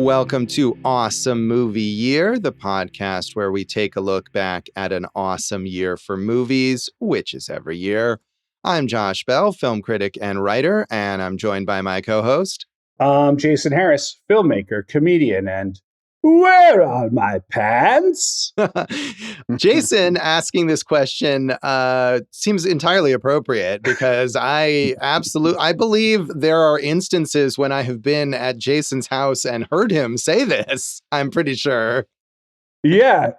Welcome to Awesome Movie Year, the podcast where we take a look back at an awesome year for movies, which is every year. I'm Josh Bell, film critic and writer, and I'm joined by my co-host. Jason Harris, filmmaker, comedian, and where are my pants? Jason asking this question seems entirely appropriate because I believe there are instances when I have been at Jason's house and heard him say this. I'm pretty sure. Yeah.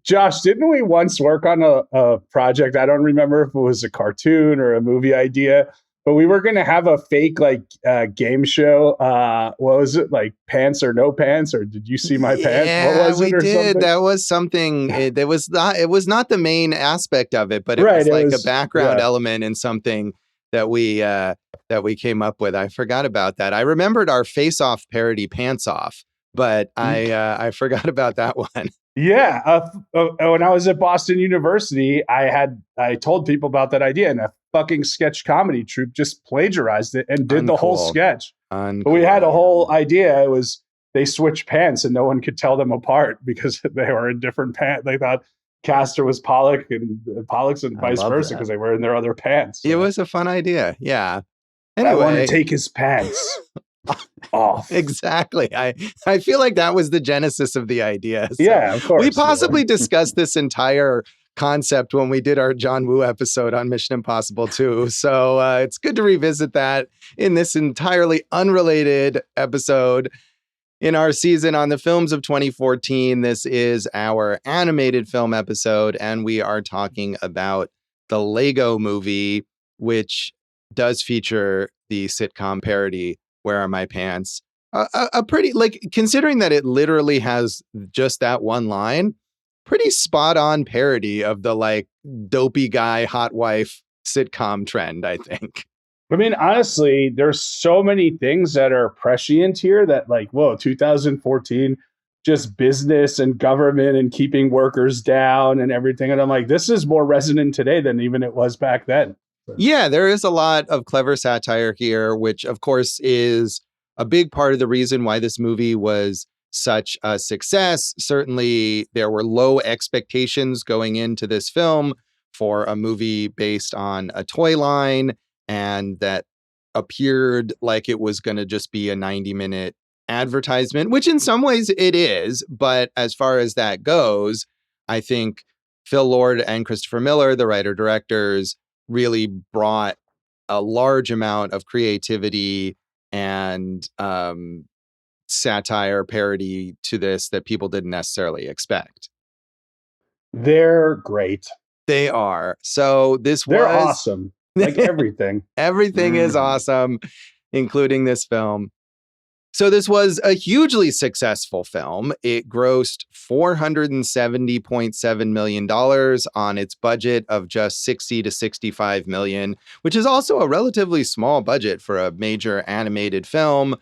Josh, didn't we once work on a project? I don't remember if it was a cartoon or a movie idea, but we were going to have a fake game show. What was it, like Pants or No Pants, or Did You See My Pants? Yeah, what was it? We did. Something? That was something. It was not the main aspect of it, but it was like a background element and something that we came up with. I forgot about that. I remembered our Face Off parody Pants Off, but I forgot about that one. Yeah. When I was at Boston University, I told people about that idea, and a fucking sketch comedy troupe just plagiarized it and did the whole sketch. But we had a whole idea. It was they switched pants and no one could tell them apart because they were in different pants. They thought Castor was Pollock and Pollock's and vice versa because they were in their other pants. So. It was a fun idea. Yeah. Anyway, I want to take his pants off. Exactly. I feel like that was the genesis of the idea. So yeah, of course. We possibly discussed this entire concept when we did our John Woo episode on Mission Impossible 2. So it's good to revisit that in this entirely unrelated episode in our season on the films of 2014. This is our animated film episode, and we are talking about the Lego Movie, which does feature the sitcom parody Where Are My Pants? A pretty, considering that it literally has just that one line, pretty spot on parody of the dopey guy, hot wife sitcom trend, I think. I mean, honestly, there's so many things that are prescient here that 2014, just business and government and keeping workers down and everything. And I'm like, this is more resonant today than even it was back then. Yeah, there is a lot of clever satire here, which of course is a big part of the reason why this movie was such a success. Certainly, there were low expectations going into this film for a movie based on a toy line, and that appeared like it was going to just be a 90-minute advertisement, which in some ways it is. But as far as that goes, I think Phil Lord and Christopher Miller, the writer-directors, really brought a large amount of creativity and satire parody to this that people didn't necessarily expect. They're great. They are. So they're awesome. Like everything. Everything is awesome, including this film. So this was a hugely successful film. It grossed $470.7 million on its budget of just $60 to $65 million, which is also a relatively small budget for a major animated film.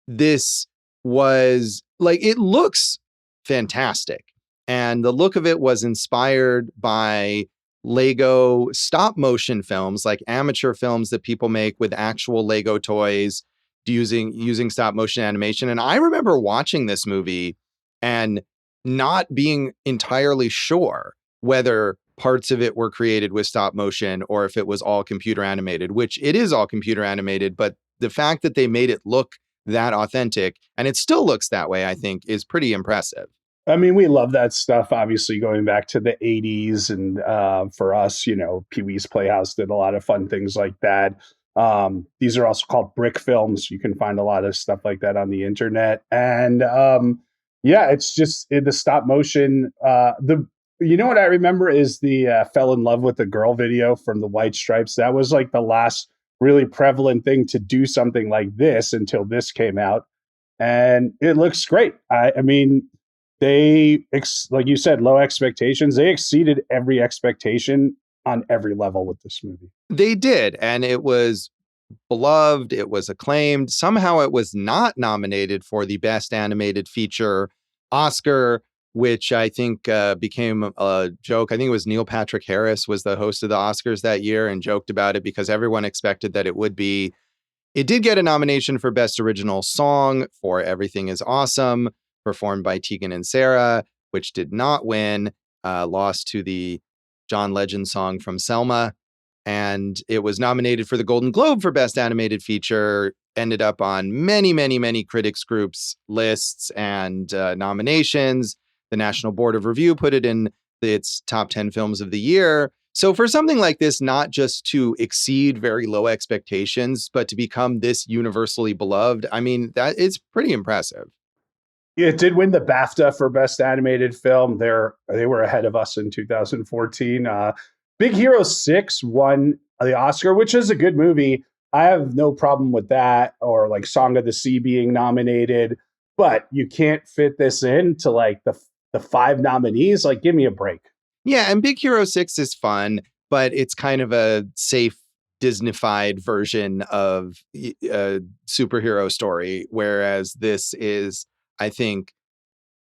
This was it looks fantastic. And the look of it was inspired by Lego stop motion films, like amateur films that people make with actual Lego toys using stop motion animation. And I remember watching this movie and not being entirely sure whether parts of it were created with stop motion or if it was all computer animated, which it is all computer animated. But the fact that they made it look that authentic, and it still looks that way, I think is pretty impressive. I mean, we love that stuff, obviously, going back to the 80s. And for us, Pee-wee's Playhouse did a lot of fun things like that. These are also called brick films. You can find a lot of stuff like that on the internet. And it's just the stop motion. What I remember is the Fell in Love with the Girl video from the White Stripes. That was like the last really prevalent thing to do something like this until this came out. And it looks great. I mean, they, like you said, low expectations. They exceeded every expectation on every level with this movie. They did. And it was beloved. It was acclaimed. Somehow it was not nominated for the Best Animated Feature Oscar, which I think became a joke. I think it was Neil Patrick Harris was the host of the Oscars that year and joked about it because everyone expected that it would be It did get a nomination for Best Original Song for Everything is Awesome, performed by Tegan and Sara, which did not win, lost to the John Legend song from Selma. And it was nominated for the Golden Globe for Best Animated Feature, ended up on many, many, many critics groups lists and nominations. The National Board of Review put it in its top 10 films of the year. So for something like this, not just to exceed very low expectations, but to become this universally beloved, I mean, that is pretty impressive. It did win the BAFTA for Best Animated Film. They were ahead of us in 2014. Big Hero 6 won the Oscar, which is a good movie. I have no problem with that, or like Song of the Sea being nominated, but you can't fit this into like the 5 nominees. Like, give me a break. Yeah, and Big Hero 6 is fun, but it's kind of a safe Disney-fied version of a superhero story, whereas this is, I think,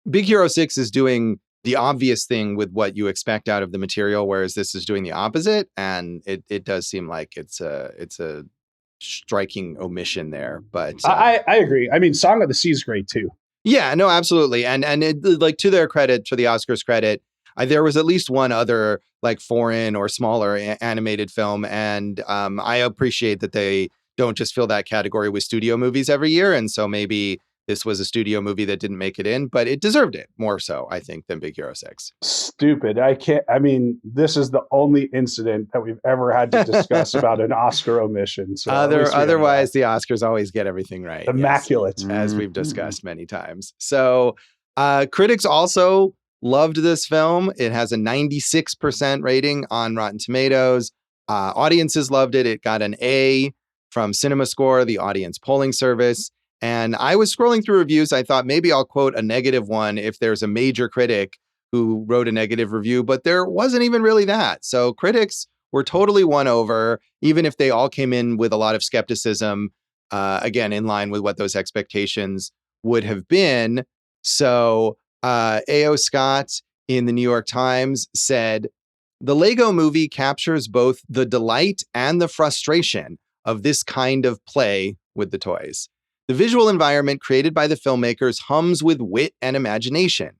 Big Hero 6 is doing the obvious thing with what you expect out of the material, whereas this is doing the opposite, and it does seem like it's a striking omission there. But I agree. I mean, Song of the Sea is great too. Yeah, no, absolutely, and like, to their credit, to the Oscars' credit, there was at least one other like foreign or smaller animated film, and I appreciate that they don't just fill that category with studio movies every year, and so maybe this was a studio movie that didn't make it in, but it deserved it more so, I think, than Big Hero 6. Stupid. I mean, this is the only incident that we've ever had to discuss about an Oscar omission. So otherwise, the Oscars always get everything right. Immaculate. Yes, as we've discussed many times. So critics also loved this film. It has a 96% rating on Rotten Tomatoes. Audiences loved it. It got an A from CinemaScore, the audience polling service. And I was scrolling through reviews. I thought maybe I'll quote a negative one if there's a major critic who wrote a negative review, but there wasn't even really that. So critics were totally won over, even if they all came in with a lot of skepticism, again, in line with what those expectations would have been. So A.O. Scott in the New York Times said, "The Lego movie captures both the delight and the frustration of this kind of play with the toys. The visual environment created by the filmmakers hums with wit and imagination.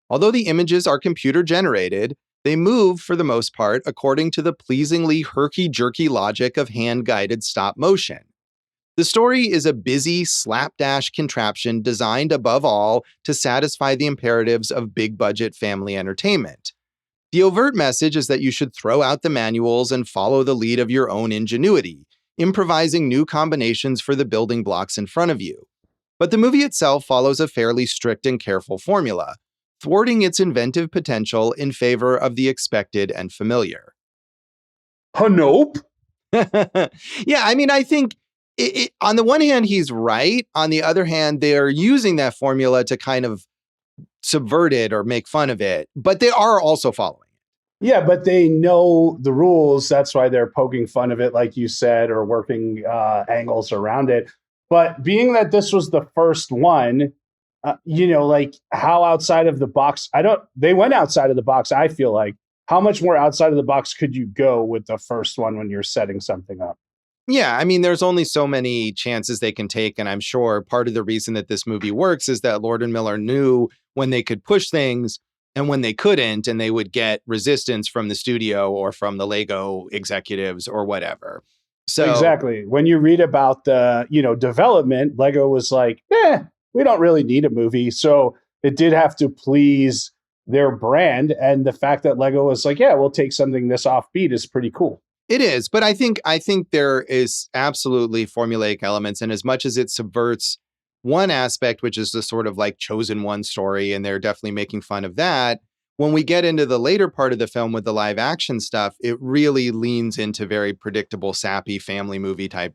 Although the images are computer-generated, they move, for the most part, according to the pleasingly herky-jerky logic of hand-guided stop motion. The story is a busy, slapdash contraption designed above all to satisfy the imperatives of big-budget family entertainment. The overt message is that you should throw out the manuals and follow the lead of your own ingenuity, improvising new combinations for the building blocks in front of you. But the movie itself follows a fairly strict and careful formula, thwarting its inventive potential in favor of the expected and familiar." Nope. Yeah, I mean, I think on the one hand, he's right. On the other hand, they're using that formula to kind of subvert it or make fun of it, but they are also following. Yeah, but they know the rules. That's why they're poking fun of it, like you said, or working angles around it. But being that this was the first one, like how outside of the box, they went outside of the box, I feel like. How much more outside of the box could you go with the first one when you're setting something up? Yeah, I mean, there's only so many chances they can take. And I'm sure part of the reason that this movie works is that Lord and Miller knew when they could push things and when they couldn't, and they would get resistance from the studio or from the Lego executives or whatever. So exactly. When you read about the, development, Lego was like, we don't really need a movie. So it did have to please their brand. And the fact that Lego was like, yeah, we'll take something this offbeat is pretty cool. It is. But I think there is absolutely formulaic elements. And as much as it subverts one aspect, which is the sort of like chosen one story, and they're definitely making fun of that, when we get into the later part of the film with the live action stuff, it really leans into very predictable, sappy family movie type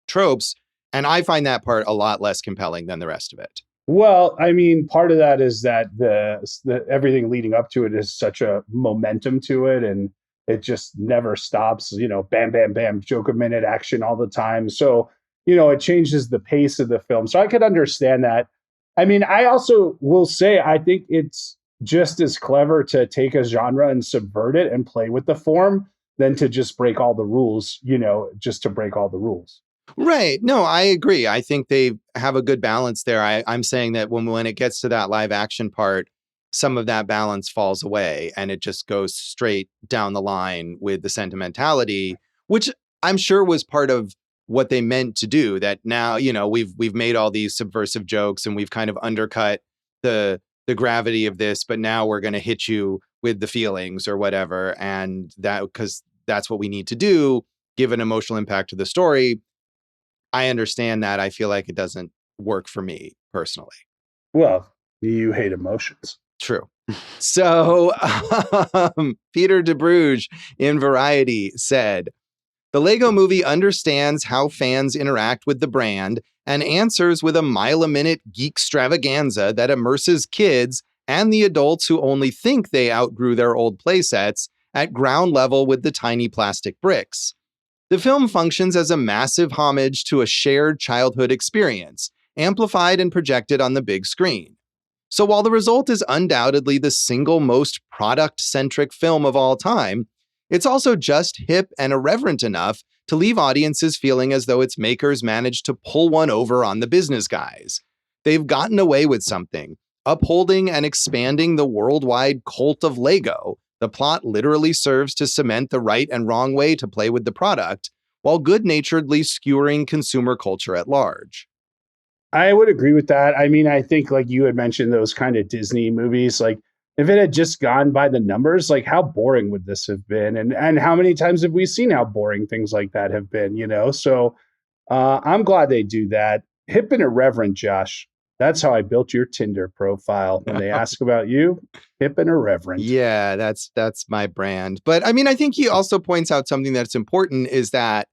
tropes. And I find that part a lot less compelling than the rest of it. Well, I mean, part of that is that the everything leading up to it is such a momentum to it, and it just never stops, bam, bam, bam, joke a minute, action all the time. So, it changes the pace of the film. So I could understand that. I mean, I also will say, I think it's just as clever to take a genre and subvert it and play with the form than to just break all the rules, just to break all the rules. Right. No, I agree. I think they have a good balance there. I'm saying that when it gets to that live action part, some of that balance falls away and it just goes straight down the line with the sentimentality, which I'm sure was part of what they meant to do. That now, we've made all these subversive jokes and we've kind of undercut the gravity of this, but now we're going to hit you with the feelings or whatever. And that, because that's what we need to do, give an emotional impact to the story. I understand that. I feel like it doesn't work for me personally. Well, you hate emotions. True. So Peter DeBruge in Variety said, the Lego movie understands how fans interact with the brand and answers with a mile-a-minute geek extravaganza that immerses kids and the adults who only think they outgrew their old playsets at ground level with the tiny plastic bricks. The film functions as a massive homage to a shared childhood experience, amplified and projected on the big screen. So while the result is undoubtedly the single most product-centric film of all time, it's also just hip and irreverent enough to leave audiences feeling as though its makers managed to pull one over on the business guys. They've gotten away with something, upholding and expanding the worldwide cult of Lego. The plot literally serves to cement the right and wrong way to play with the product, while good-naturedly skewering consumer culture at large. I would agree with that. I mean, I think like you had mentioned those kind of Disney movies, like if it had just gone by the numbers, like how boring would this have been? And how many times have we seen how boring things like that have been, you know? So I'm glad they do that. Hip and irreverent, Josh. That's how I built your Tinder profile. When they ask about you, hip and irreverent. Yeah, that's my brand. But I mean, I think he also points out something that's important is that,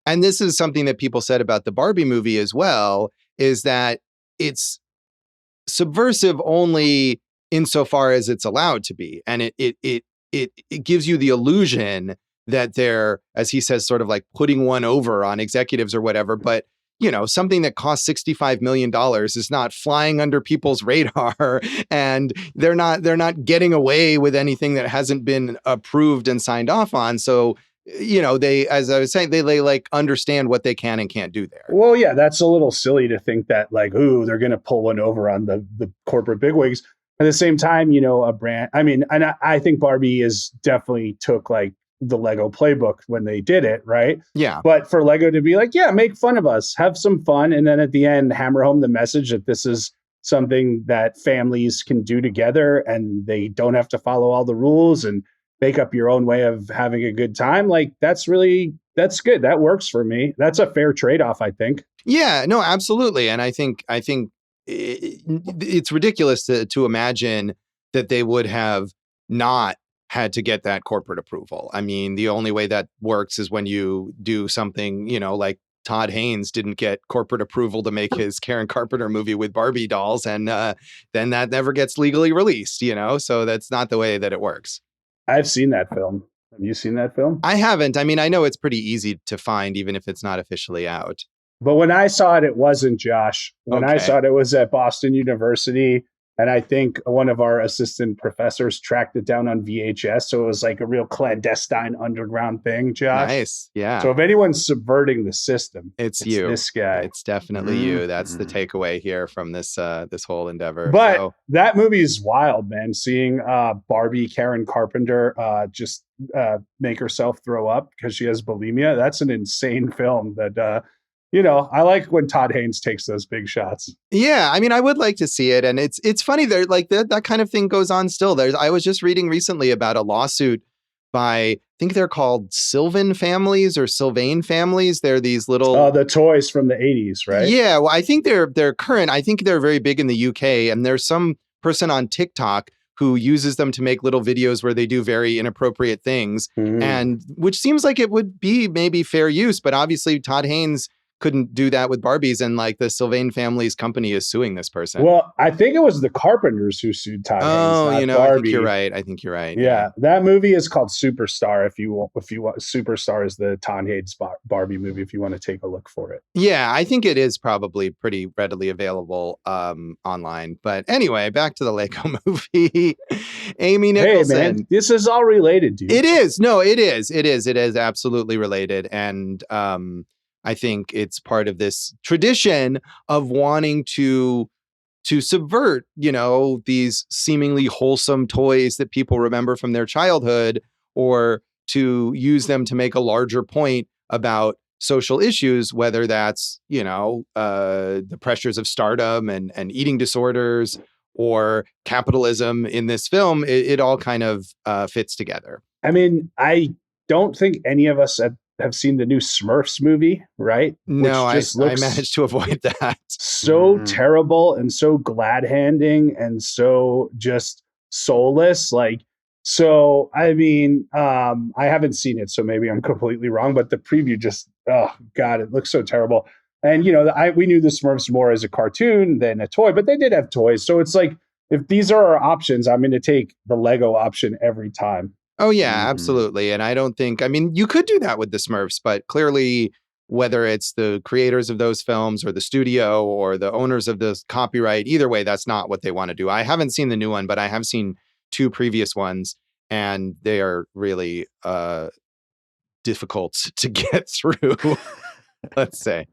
and this is something that people said about the Barbie movie as well, is that it's subversive only insofar as it's allowed to be. And it gives you the illusion that they're, as he says, sort of like putting one over on executives or whatever. But, something that costs $65 million is not flying under people's radar and they're not getting away with anything that hasn't been approved and signed off on. So, they, as I was saying, they like understand what they can and can't do there. Well, yeah, that's a little silly to think that like, ooh, they're going to pull one over on the corporate bigwigs. At the same time, a brand, I mean, and I think Barbie is definitely took like the Lego playbook when they did it, right? Yeah. But for Lego to be like, yeah, make fun of us, have some fun. And then at the end, hammer home the message that this is something that families can do together and they don't have to follow all the rules and make up your own way of having a good time. Like that's good. That works for me. That's a fair trade-off, I think. Yeah, no, absolutely. And I think it's ridiculous to imagine that they would have not had to get that corporate approval. I mean, the only way that works is when you do something, like Todd Haynes didn't get corporate approval to make his Karen Carpenter movie with Barbie dolls. And then that never gets legally released, so that's not the way that it works. I've seen that film. Have you seen that film? I haven't. I mean, I know it's pretty easy to find, even if it's not officially out. But when I saw it, it wasn't, Josh. When I saw it, it was at Boston University. And I think one of our assistant professors tracked it down on VHS. So it was like a real clandestine underground thing, Josh. Nice. Yeah. So if anyone's subverting the system, it's you. This guy. It's definitely you. That's the takeaway here from this whole endeavor. But that movie is wild, man. Seeing Barbie Karen Carpenter just make herself throw up because she has bulimia. That's an insane film that I like when Todd Haynes takes those big shots. Yeah, I mean, I would like to see it. And it's funny, there like that kind of thing goes on still. I was just reading recently about a lawsuit by, I think they're called Sylvan families or Sylvain families. They're these little... the toys from the 80s, right? Yeah, well, I think they're current. I think they're very big in the UK. And there's some person on TikTok who uses them to make little videos where they do very inappropriate things. And which seems like it would be maybe fair use. But obviously Todd Haynes couldn't do that with Barbies, and like the Sylvain family's company is suing this person. Well, I think it was the Carpenters who sued Todd Haynes, not Barbie. I think you're right. Yeah, that movie is called Superstar. If you want, Superstar is the Todd Haynes Barbie movie. If you want to take a look for it. Yeah, I think it is probably pretty readily available online. But anyway, back to the Lego movie. Amy Nicholson. Hey man, this is all related, dude. It is. No, it is. It is absolutely related. And I think it's part of this tradition of wanting to subvert, these seemingly wholesome toys that people remember from their childhood, or to use them to make a larger point about social issues, whether that's, the pressures of stardom and eating disorders or capitalism. In this film, it all kind of fits together. I mean, I don't think any of us have seen the new Smurfs movie, right? No, Which just I looks managed to avoid that. so terrible and so glad-handing and so just soulless. So I mean, I haven't seen it, so maybe I'm completely wrong, but the preview just, oh God, it looks so terrible. And we knew the Smurfs more as a cartoon than a toy, but they did have toys. So it's like, if these are our options, I'm going to take the Lego option every time. Oh, yeah, absolutely. And I don't think, you could do that with the Smurfs, but clearly, whether it's the creators of those films or the studio or the owners of the copyright, either way, that's not what they want to do. I haven't seen the new one, but I have seen 2 previous ones, and they are really difficult to get through, let's say.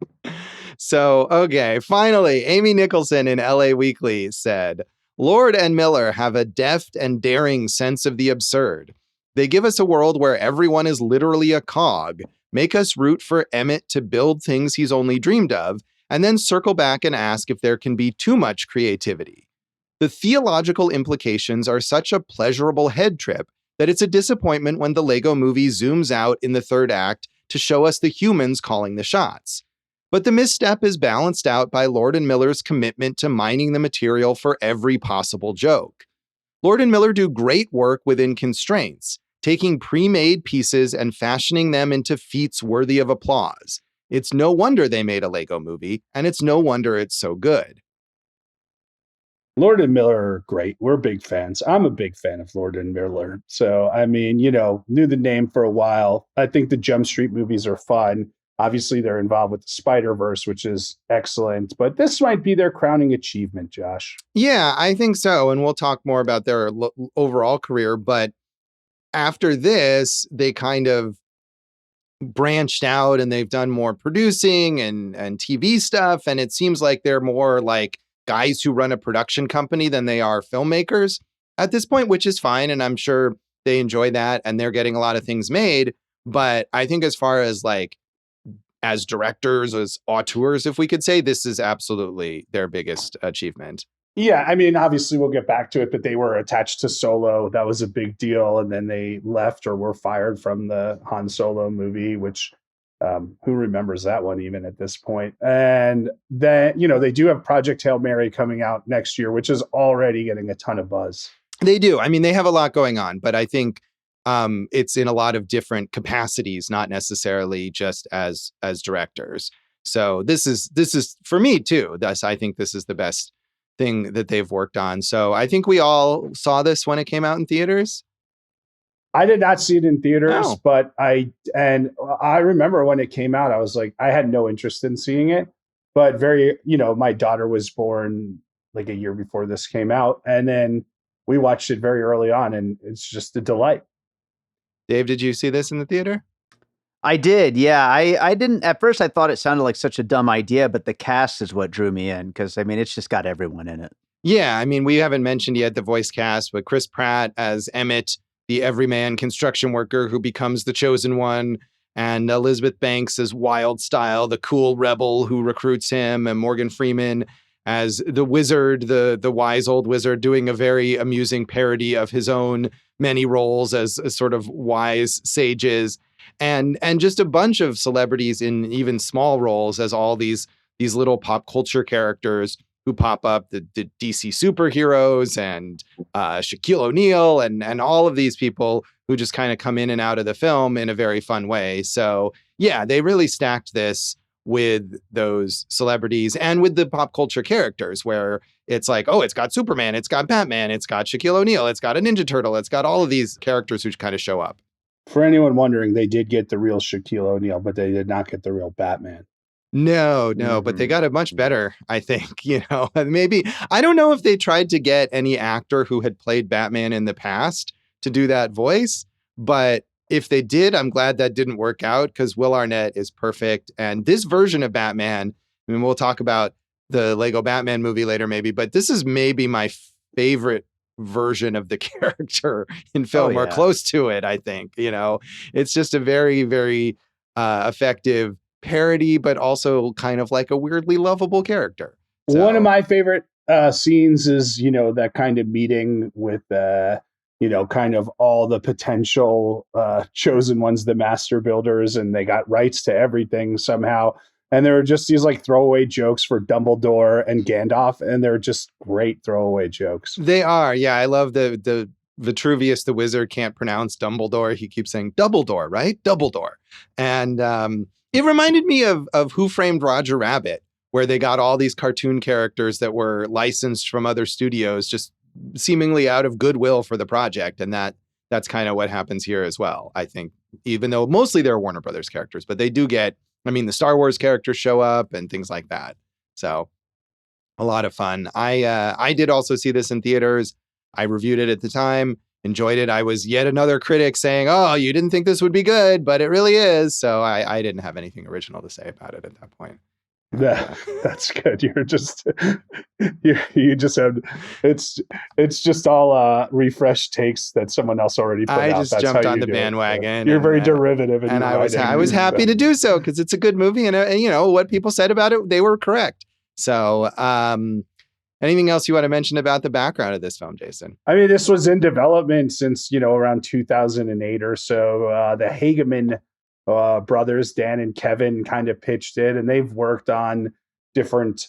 So, okay, finally, Amy Nicholson in LA Weekly said, Lord and Miller have a deft and daring sense of the absurd. They give us a world where everyone is literally a cog, make us root for Emmett to build things he's only dreamed of, and then circle back and ask if there can be too much creativity. The theological implications are such a pleasurable head trip that it's a disappointment when the Lego movie zooms out in the 3rd act to show us the humans calling the shots. But the misstep is balanced out by Lord and Miller's commitment to mining the material for every possible joke. Lord and Miller do great work within constraints, taking pre-made pieces and fashioning them into feats worthy of applause. It's no wonder they made a Lego movie, and it's no wonder it's so good. Lord and Miller are great. We're big fans. I'm a big fan of Lord and Miller. So, I mean, knew the name for a while. I think the Jump Street movies are fun. Obviously, they're involved with the Spider-Verse, which is excellent. But this might be their crowning achievement, Josh. Yeah, I think so. And we'll talk more about their overall career. But after this, they kind of branched out and they've done more producing and TV stuff. And it seems like they're more like guys who run a production company than they are filmmakers at this point, which is fine. And I'm sure they enjoy that and they're getting a lot of things made. But I think as far as as directors, as auteurs, if we could say, this is absolutely their biggest achievement. Yeah, I mean, obviously we'll get back to it, but they were attached to Solo. That was a big deal. And then they left or were fired from the Han Solo movie, which who remembers that one even at this point? And then, they do have Project Hail Mary coming out next year, which is already getting a ton of buzz. They do. I mean, they have a lot going on, but I think it's in a lot of different capacities, not necessarily just as directors. So this is for me too. I think this is the best thing that they've worked on. So I think we all saw this when it came out in theaters. I did not see it in theaters, but I remember when it came out, I was like, I had no interest in seeing it, but my daughter was born like a year before this came out. And then we watched it very early on and it's just a delight. Dave, did you see this in the theater? I did. Yeah. I didn't at first. I thought it sounded like such a dumb idea, but the cast is what drew me in because it's just got everyone in it. Yeah. I mean, we haven't mentioned yet the voice cast, but Chris Pratt as Emmett, the everyman construction worker who becomes the chosen one, and Elizabeth Banks as Wild Style, the cool rebel who recruits him, and Morgan Freeman as the wizard, the wise old wizard, doing a very amusing parody of his own many roles as sort of wise sages, and just a bunch of celebrities in even small roles as all these little pop culture characters who pop up, the DC superheroes and Shaquille O'Neal and all of these people who just kind of come in and out of the film in a very fun way. So yeah, they really stacked this with those celebrities and with the pop culture characters where it's like, oh, it's got Superman, it's got Batman, it's got Shaquille O'Neal, it's got a Ninja Turtle, it's got all of these characters who kind of show up. For anyone wondering, they did get the real Shaquille O'Neal, but they did not get the real Batman. No, but they got it much better, I think, maybe, I don't know if they tried to get any actor who had played Batman in the past to do that voice, but if they did, I'm glad that didn't work out because Will Arnett is perfect. And this version of Batman, I mean, we'll talk about the Lego Batman movie later, maybe, but this is maybe my favorite version of the character in film, or close to it, I think. It's just a very, very effective parody, but also kind of like a weirdly lovable character. One of my favorite scenes is, that kind of meeting with, kind of all the potential chosen ones, the master builders, and they got rights to everything somehow. And there were just these like throwaway jokes for Dumbledore and Gandalf, and they're just great throwaway jokes. They are. Yeah, I love the Vitruvius the wizard can't pronounce Dumbledore. He keeps saying Dumbledore, right? Dumbledore. And it reminded me of Who Framed Roger Rabbit, where they got all these cartoon characters that were licensed from other studios, just seemingly out of goodwill for the project. And that's kind of what happens here as well, I think, even though mostly they're Warner Brothers characters, but they do get, the Star Wars characters show up and things like that. So a lot of fun. I did also see this in theaters. I reviewed it at the time, enjoyed it. I was yet another critic saying, oh, you didn't think this would be good, but it really is. So I didn't have anything original to say about it at that point. That's good. You're just you just have it's just all refreshed takes that someone else already put out. I just jumped on the bandwagon. You're very derivative, and I was happy to do so because it's a good movie, and what people said about it, they were correct. So, anything else you want to mention about the background of this film, Jason? This was in development since around 2008 or so. The Hageman brothers, Dan and Kevin, kind of pitched it, and they've worked on different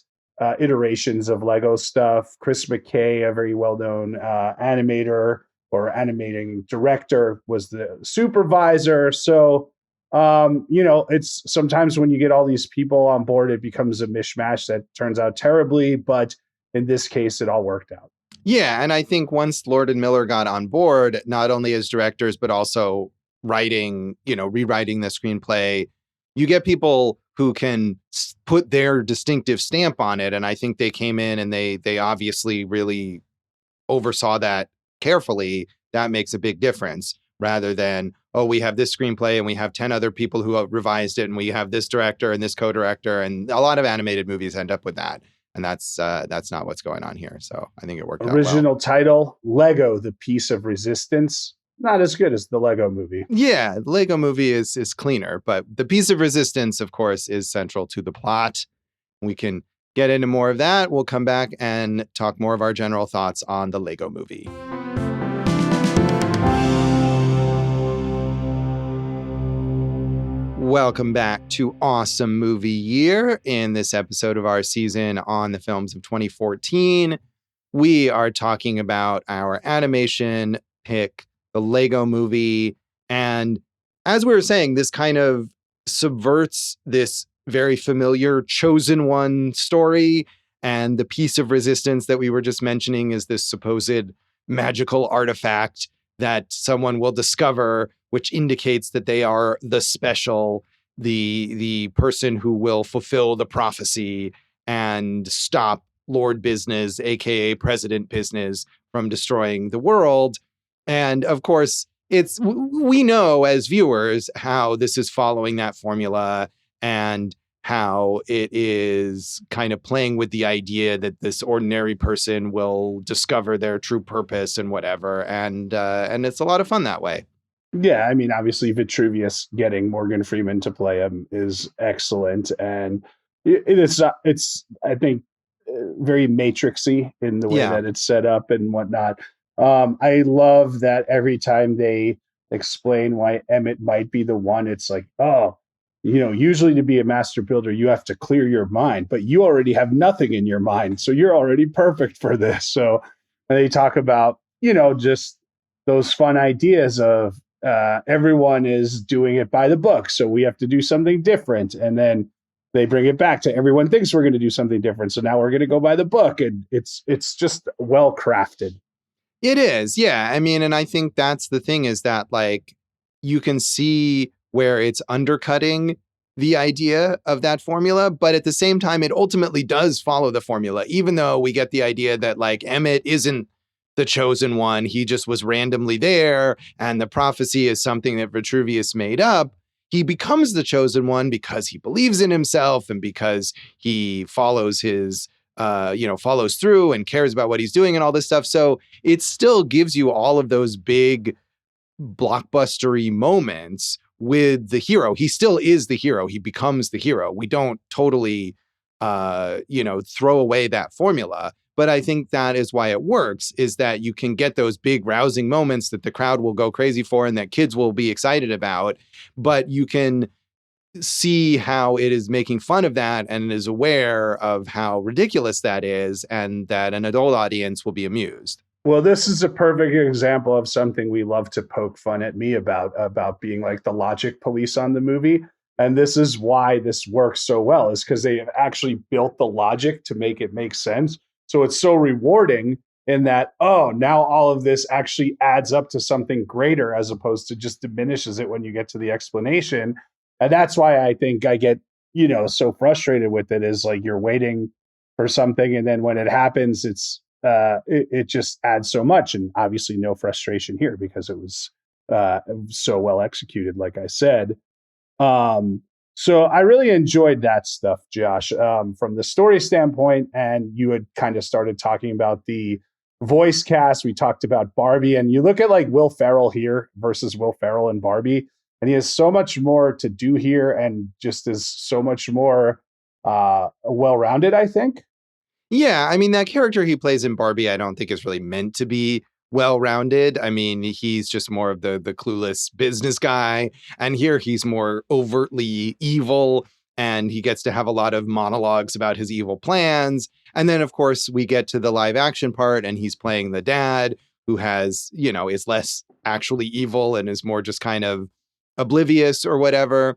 iterations of Lego stuff. Chris McKay, a very well-known animator or animating director, was the supervisor. So, it's sometimes when you get all these people on board, it becomes a mishmash that turns out terribly. But in this case, it all worked out. Yeah, and I think once Lord and Miller got on board, not only as directors, but also rewriting the screenplay, you get people who can put their distinctive stamp on it. And I think they came in and they obviously really oversaw that carefully. That makes a big difference rather than, oh, we have this screenplay and we have 10 other people who have revised it and we have this director and this co-director. And a lot of animated movies end up with that. And that's not what's going on here. So I think it worked out well. Original title, Lego, The Piece of Resistance. Not as good as the Lego movie. Yeah, the Lego movie is cleaner, but The Piece of Resistance, of course, is central to the plot. We can get into more of that. We'll come back and talk more of our general thoughts on the Lego movie. Welcome back to Awesome Movie Year. In this episode of our season on the films of 2014, we are talking about our animation pick, the Lego movie. And as we were saying, this kind of subverts this very familiar chosen one story. And the piece of resistance that we were just mentioning is this supposed magical artifact that someone will discover, which indicates that they are the special, the person who will fulfill the prophecy and stop Lord Business, aka President Business, from destroying the world. And of course, we know as viewers how this is following that formula and how it is kind of playing with the idea that this ordinary person will discover their true purpose and whatever. And it's a lot of fun that way. Yeah, obviously Vitruvius getting Morgan Freeman to play him is excellent. And it's I think, very Matrixy in the way that it's set up and whatnot. I love that every time they explain why Emmett might be the one, it's like, oh, usually to be a master builder, you have to clear your mind, but you already have nothing in your mind. So you're already perfect for this. So they talk about, just those fun ideas of everyone is doing it by the book. So we have to do something different. And then they bring it back to everyone thinks we're going to do something different. So now we're going to go by the book. And it's just well crafted. It is. Yeah. And I think that's the thing is that like you can see where it's undercutting the idea of that formula, but at the same time, it ultimately does follow the formula, even though we get the idea that like Emmett isn't the chosen one. He just was randomly there, and the prophecy is something that Vitruvius made up. He becomes the chosen one because he believes in himself and because he follows his, follows through and cares about what he's doing and all this stuff. So it still gives you all of those big blockbustery moments with the hero. He still is the hero. He becomes the hero. We don't totally, throw away that formula. But I think that is why it works, is that you can get those big rousing moments that the crowd will go crazy for and that kids will be excited about. But you can see how it is making fun of that and is aware of how ridiculous that is, and that an adult audience will be amused. Well, this is a perfect example of something we love to poke fun at me about being like the logic police on the movie. And this is why this works so well, is because they have actually built the logic to make it make sense. So it's so rewarding in that, oh, now all of this actually adds up to something greater as opposed to just diminishes it when you get to the explanation. And that's why I think I get, so frustrated with it, is like you're waiting for something. And then when it happens, it just adds so much. And obviously no frustration here because it was so well executed, like I said. So I really enjoyed that stuff, Josh, from the story standpoint. And you had kind of started talking about the voice cast. We talked about Barbie, and you look at like Will Ferrell here versus Will Ferrell and Barbie, and he has so much more to do here and just is so much more well-rounded, I think. Yeah, I mean, that character he plays in Barbie, I don't think is really meant to be well-rounded. I mean, he's just more of the clueless business guy. And here he's more overtly evil, and he gets to have a lot of monologues about his evil plans. And then, of course, we get to the live action part, and he's playing the dad who has, is less actually evil and is more just kind of oblivious or whatever.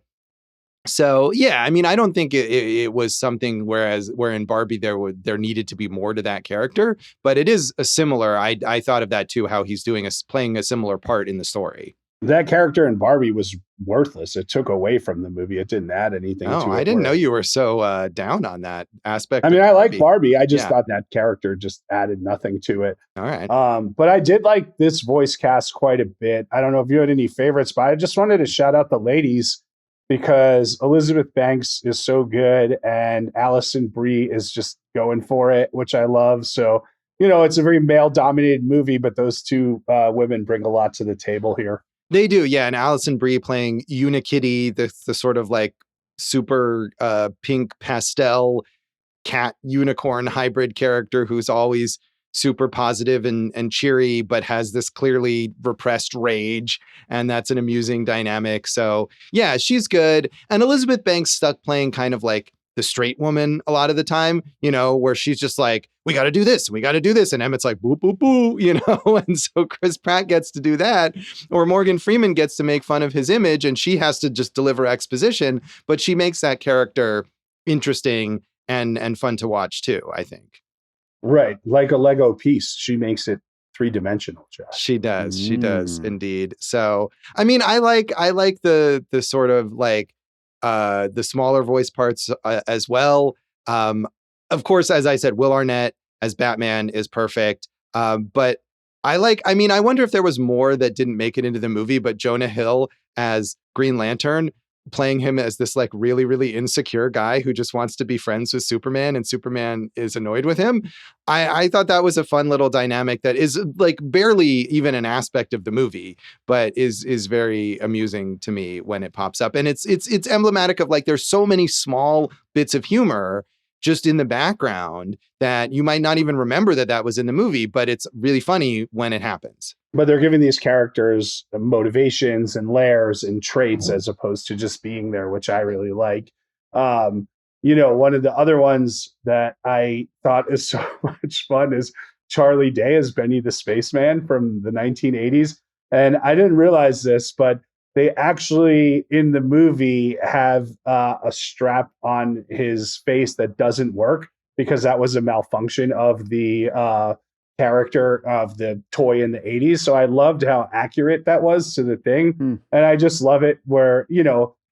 So, yeah, I mean, I don't think it was something where in Barbie there needed to be more to that character, but it is a similar. I thought of that too, how he's playing a similar part in the story. That character in Barbie was worthless. It took away from the movie. It didn't add anything to it. I didn't know you were so down on that aspect. I mean, I like Barbie. I just thought that character just added nothing to it. All right. But I did like this voice cast quite a bit. I don't know if you had any favorites, but I just wanted to shout out the ladies, because Elizabeth Banks is so good and Alison Brie is just going for it, which I love. So, it's a very male-dominated movie, but those two women bring a lot to the table here. They do, yeah. And Alison Brie playing Unikitty, the sort of like super pink pastel cat unicorn hybrid character who's always super positive and cheery, but has this clearly repressed rage. And that's an amusing dynamic. So yeah, she's good. And Elizabeth Banks stuck playing kind of like the straight woman a lot of the time, where she's just like, we got to do this. We got to do this. And Emmett's like, boo, boo, boo, and so Chris Pratt gets to do that, or Morgan Freeman gets to make fun of his image and she has to just deliver exposition, but she makes that character interesting and fun to watch too, I think. Right. Like a Lego piece. She makes it three-dimensional, Josh. She does. She does indeed. So, I mean, I like the sort of like the smaller voice parts as well. Of course, as I said, Will Arnett as Batman is perfect. But I wonder if there was more that didn't make it into the movie, but Jonah Hill as Green Lantern, playing him as this like really, really insecure guy who just wants to be friends with Superman and Superman is annoyed with him. I thought that was a fun little dynamic that is like barely even an aspect of the movie, but is very amusing to me when it pops up. And it's emblematic of like, there's so many small bits of humor just in the background that you might not even remember that was in the movie, but it's really funny when it happens. But they're giving these characters motivations and layers and traits as opposed to just being there, which I really like. One of the other ones that I thought is so much fun is Charlie Day as Benny the Spaceman from the 1980s. And I didn't realize this, but they actually in the movie have a strap on his face that doesn't work because that was a malfunction of the character of the toy in the 80s. So I loved how accurate that was to the thing. And I just love it where,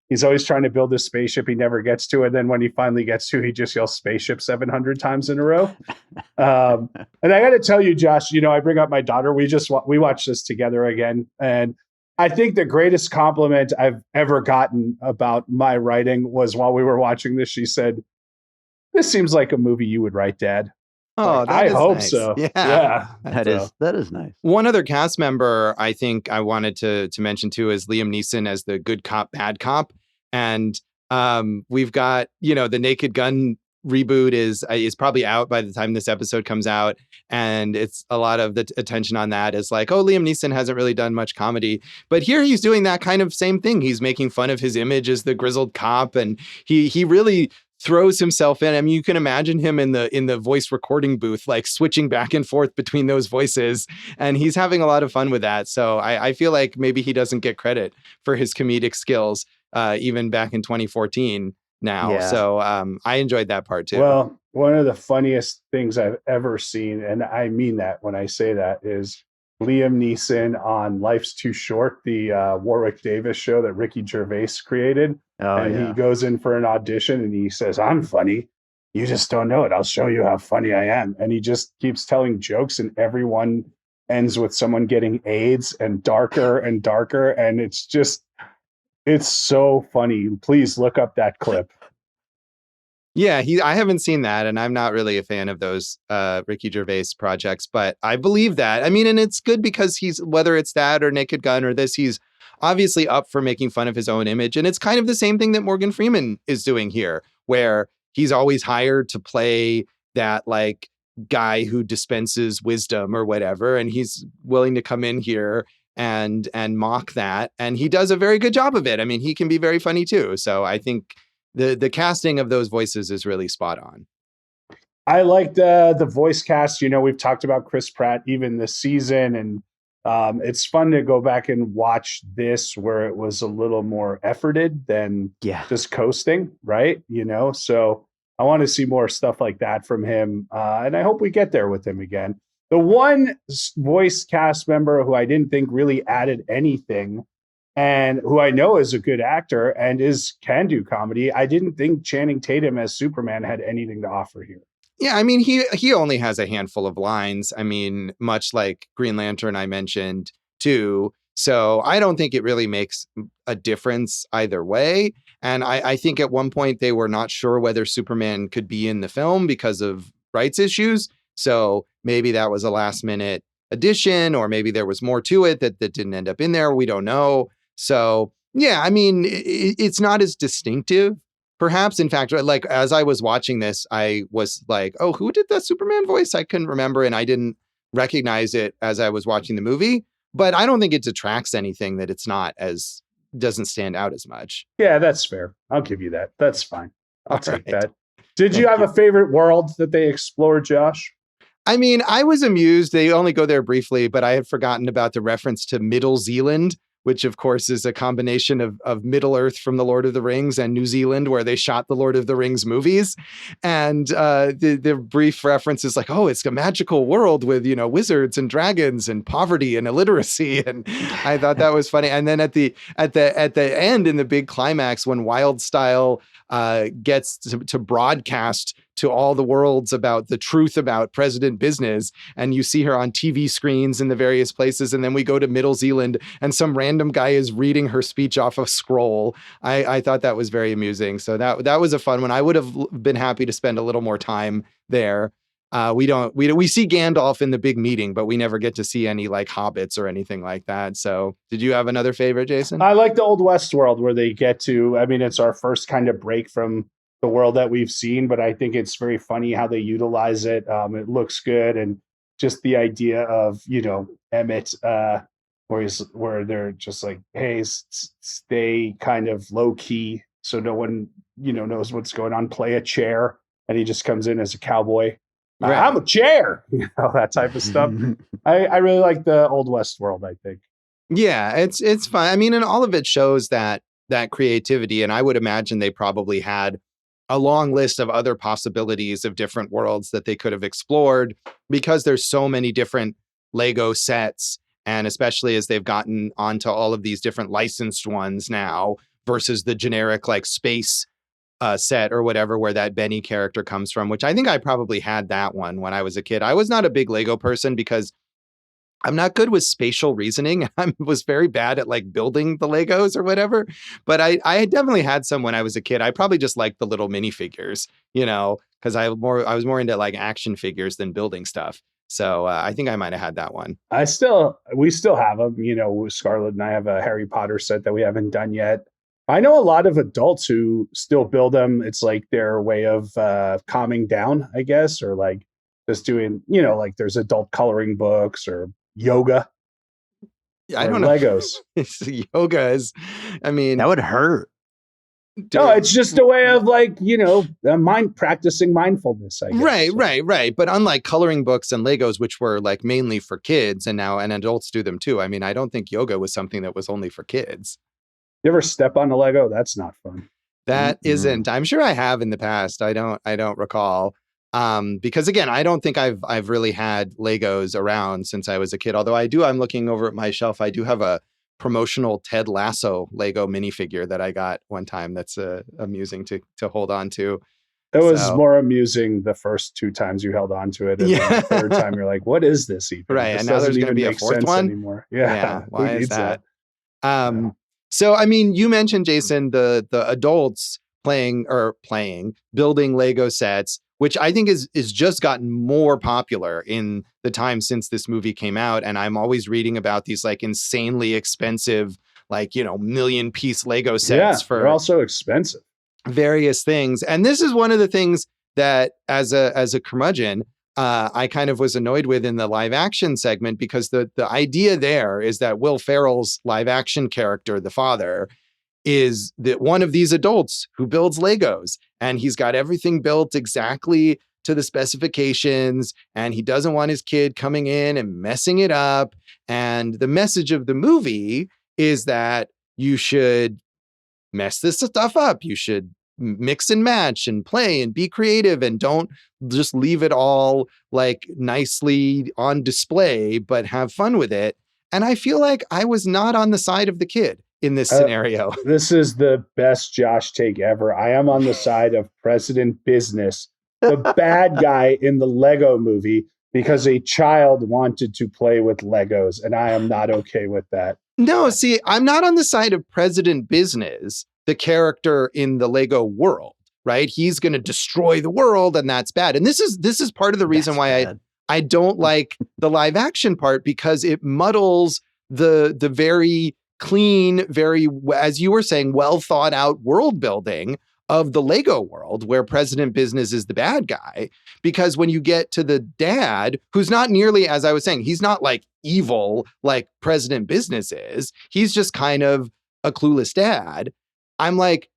He's always trying to build this spaceship he never gets to, and then when he finally gets to, he just yells "spaceship" 700 times in a row. And I got to tell you, Josh, I bring up my daughter. We watched this together again, and I think the greatest compliment I've ever gotten about my writing was while we were watching this. She said, "This seems like a movie you would write, Dad." Oh, I hope nice. so. Yeah. That is nice. One other cast member I think I wanted to mention too is Liam Neeson as the good cop, bad cop. And we've got, the Naked Gun reboot is probably out by the time this episode comes out. And it's a lot of the attention on that is like, oh, Liam Neeson hasn't really done much comedy. But here he's doing that kind of same thing. He's making fun of his image as the grizzled cop. And he really throws himself in. I mean, you can imagine him in the voice recording booth, like switching back and forth between those voices. And he's having a lot of fun with that. So I feel like maybe he doesn't get credit for his comedic skills, even back in 2014 now. Yeah. So I enjoyed that part too. Well, one of the funniest things I've ever seen, and I mean that when I say that, is Liam Neeson on Life's Too Short, the Warwick Davis show that Ricky Gervais created. He goes in for an audition and he says, "I'm funny. You just don't know it. I'll show you how funny I am." And he just keeps telling jokes, and everyone ends with someone getting AIDS and darker and darker. And it's so funny. Please look up that clip. Yeah, I haven't seen that, and I'm not really a fan of those Ricky Gervais projects, but I believe that. I mean, and it's good because whether it's that or Naked Gun or this, he's obviously up for making fun of his own image. And it's kind of the same thing that Morgan Freeman is doing here, where he's always hired to play that like guy who dispenses wisdom or whatever, and he's willing to come in here and mock that, and he does a very good job of it. I mean, he can be very funny too. So I think the casting of those voices is really spot on. I like the voice cast. We've talked about Chris Pratt even this season, and it's fun to go back and watch this where it was a little more efforted than just coasting, right? So I want to see more stuff like that from him, and I hope we get there with him again. The one voice cast member who I didn't think really added anything, and who I know is a good actor and can do comedy, I didn't think Channing Tatum as Superman had anything to offer here. Yeah, I mean, he only has a handful of lines. I mean, much like Green Lantern I mentioned too. So I don't think it really makes a difference either way. And I think at one point they were not sure whether Superman could be in the film because of rights issues. So maybe that was a last minute addition, or maybe there was more to it that didn't end up in there. We don't know. So yeah, I mean, it's not as distinctive. Perhaps, in fact, like as I was watching this, I was like, oh, who did that Superman voice? I couldn't remember, and I didn't recognize it as I was watching the movie. But I don't think it detracts anything that it's not doesn't stand out as much. Yeah, that's fair. I'll give you that. That's fine. I'll take that. Did Thank you have you. a favorite world that they explored, Josh? I mean, I was amused. They only go there briefly, but I had forgotten about the reference to Middle Zealand, which of course is a combination of Middle Earth from The Lord of the Rings and New Zealand, where they shot the Lord of the Rings movies. And the brief reference is like, oh, it's a magical world with, wizards and dragons and poverty and illiteracy. And I thought that was funny. And then at the end, in the big climax, when Wildstyle gets to broadcast to all the worlds about the truth about President Business, and you see her on TV screens in the various places, and then we go to Middle Zealand and some random guy is reading her speech off a scroll. I thought that was very amusing. So that was a fun one. I would have been happy to spend a little more time there. We see Gandalf in the big meeting, but we never get to see any like hobbits or anything like that. So did you have another favorite, Jason? I like the Old West world where they get to, I mean, it's our first kind of break from the world that we've seen, but I think it's very funny how they utilize it. It looks good. And just the idea of, Emmett, where they're just like, hey, stay kind of low key so no one, knows what's going on, play a chair. And he just comes in as a cowboy. Right. I'm a chair, that type of stuff. I really like the Old West world, I think. Yeah, it's fun. I mean, and all of it shows that creativity. And I would imagine they probably had a long list of other possibilities of different worlds that they could have explored, because there's so many different Lego sets. And especially as they've gotten onto all of these different licensed ones now versus the generic like space set or whatever, where that Benny character comes from, which I think I probably had that one when I was a kid. I was not a big Lego person because I'm not good with spatial reasoning. I was very bad at like building the Legos or whatever. But I definitely had some when I was a kid. I probably just liked the little minifigures, because I was more into like action figures than building stuff. So I think I might have had that one. We still have them. Scarlett and I have a Harry Potter set that we haven't done yet. I know a lot of adults who still build them. It's like their way of calming down, I guess, or like just doing, like there's adult coloring books or yoga. I don't know. Legos. Yoga is, I mean, that would hurt. No, it's just a way of like, practicing mindfulness, I guess. Right. But unlike coloring books and Legos, which were like mainly for kids and adults do them too. I mean, I don't think yoga was something that was only for kids. You ever step on a Lego? That's not fun. That isn't. I'm sure I have in the past. I don't recall. Because again, I don't think I've really had Legos around since I was a kid. Although I'm looking over at my shelf. I do have a promotional Ted Lasso Lego minifigure that I got one time. That's amusing to hold on to. It was more amusing the first 2 times you held on to it. And then the third time you're like, what is this even? Right. This and now there's going to be a fourth one anymore. Yeah. Why is that? So, I mean, you mentioned, Jason, the adults building Lego sets, which I think is just gotten more popular in the time since this movie came out. And I'm always reading about these like insanely expensive, like, million-piece Lego sets they're also expensive. Various things. And this is one of the things that as a curmudgeon, I kind of was annoyed with in the live action segment, because the idea there is that Will Ferrell's live action character, the father, is that one of these adults who builds Legos, and he's got everything built exactly to the specifications, and he doesn't want his kid coming in and messing it up. And the message of the movie is that you should mess this stuff up. You should mix and match and play and be creative, and don't just leave it all like nicely on display, but have fun with it. And I feel like I was not on the side of the kid in this scenario. This is the best Josh take ever. I am on the side of President Business, the bad guy in the Lego movie, because a child wanted to play with Legos, and I am not okay with that. No, see, I'm not on the side of President Business, the character in the Lego world, right? He's going to destroy the world, and that's bad. And this is part of the reason why I don't like the live action part, because it muddles the very clean, very, as you were saying, well thought out world building of the Lego world, where President Business is the bad guy. Because when you get to the dad, who's not nearly, as I was saying, he's not like evil like President Business is. He's just kind of a clueless dad. I'm like,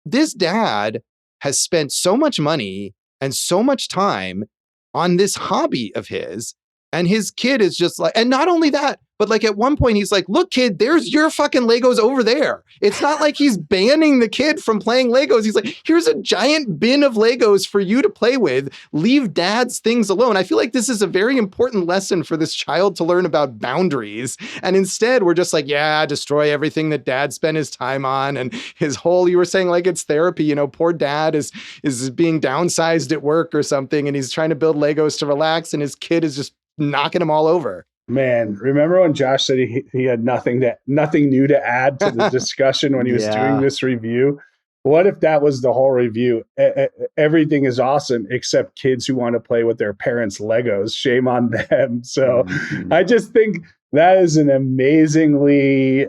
this dad has spent so much money and so much time on this hobby of his, and his kid is just like, and not only that, but like at one point he's like, look, kid, there's your fucking Legos over there. It's not like he's banning the kid from playing Legos. He's like, here's a giant bin of Legos for you to play with. Leave dad's things alone. I feel like this is a very important lesson for this child to learn about boundaries. And instead we're just like, yeah, destroy everything that dad spent his time on. And his whole, you were saying like it's therapy, poor dad is being downsized at work or something, and he's trying to build Legos to relax, and his kid is just knocking him all over. Man, remember when Josh said he had nothing new to add to the discussion when he was doing this review? What if that was the whole review? Everything is awesome except kids who want to play with their parents' Legos. Shame on them. So I just think that is an amazingly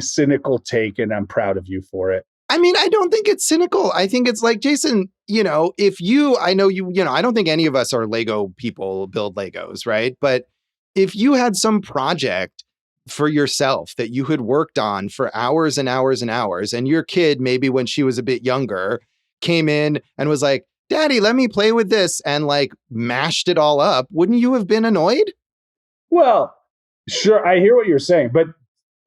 cynical take, and I'm proud of you for it. I mean, I don't think it's cynical. I think it's like, Jason, I don't think any of us are Lego people, build Legos, right? But if you had some project for yourself that you had worked on for hours and hours and hours, and your kid, maybe when she was a bit younger, came in and was like, Daddy, let me play with this, and like mashed it all up, wouldn't you have been annoyed? Well, sure, I hear what you're saying, but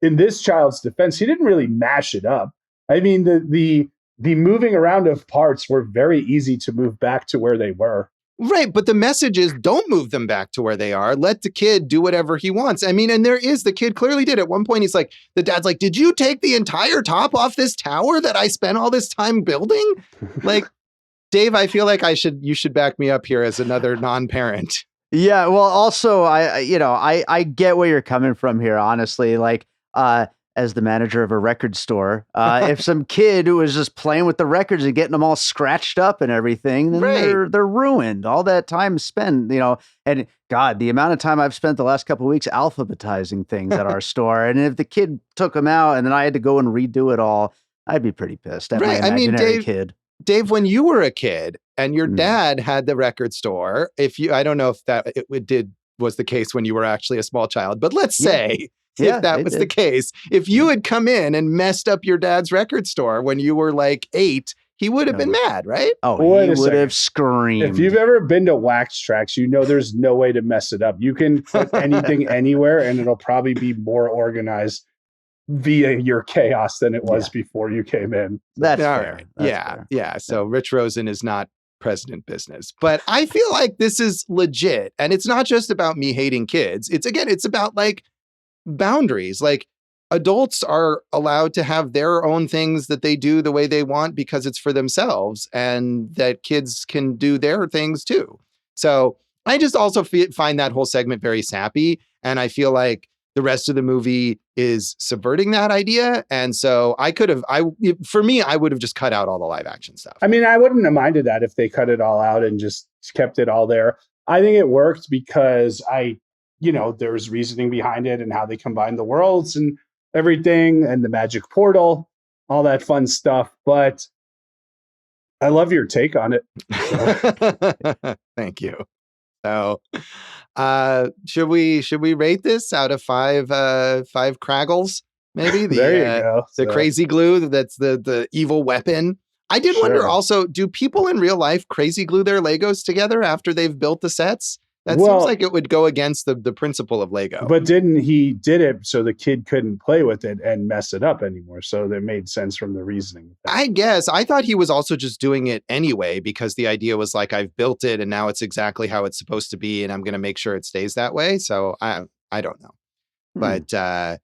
in this child's defense, he didn't really mash it up. I mean, the moving around of parts were very easy to move back to where they were. Right, but the message is don't move them back to where they are. Let the kid do whatever he wants. I mean, and the kid clearly did. At one point, he's like, the dad's like, did you take the entire top off this tower that I spent all this time building? Like, Dave, I feel like you should back me up here as another non-parent. Yeah, well, also, I get where you're coming from here, honestly. Like, as the manager of a record store, if some kid who was just playing with the records and getting them all scratched up and everything, then they're ruined. All that time spent, and God, the amount of time I've spent the last couple of weeks alphabetizing things at our store, and if the kid took them out and then I had to go and redo it all, I'd be pretty pissed at my imaginary kid. Dave, when you were a kid and your dad had the record store, I don't know if that was the case when you were actually a small child, but let's say if that was the case, if you had come in and messed up your dad's record store when you were like 8, he would have been mad, right? Oh, he would have screamed. If you've ever been to Wax Tracks, there's no way to mess it up. You can put anything anywhere and it'll probably be more organized via your chaos than it was before you came in. That's fair. Right. That's fair. So Rich Rosen is not president business, but I feel like this is legit, and it's not just about me hating kids. It's about like boundaries. Like, adults are allowed to have their own things that they do the way they want because it's for themselves, and that kids can do their things too. So I just also find that whole segment very sappy, and I feel like the rest of the movie is subverting that idea. And so I would have just cut out all the live action stuff. I mean, I wouldn't have minded that if they cut it all out and just kept it all there. I think it worked because there's reasoning behind it and how they combine the worlds and everything and the magic portal, all that fun stuff. But I love your take on it. Thank you. So, should we rate this out of 5 Kraggles? Maybe there you go. The crazy glue that's the evil weapon. I did wonder also, do people in real life crazy glue their Legos together after they've built the sets? That seems like it would go against the principle of Lego. But he did it so the kid couldn't play with it and mess it up anymore. So that made sense from the reasoning. I guess. I thought he was also just doing it anyway because the idea was like, I've built it and now it's exactly how it's supposed to be and I'm going to make sure it stays that way. So I don't know. But that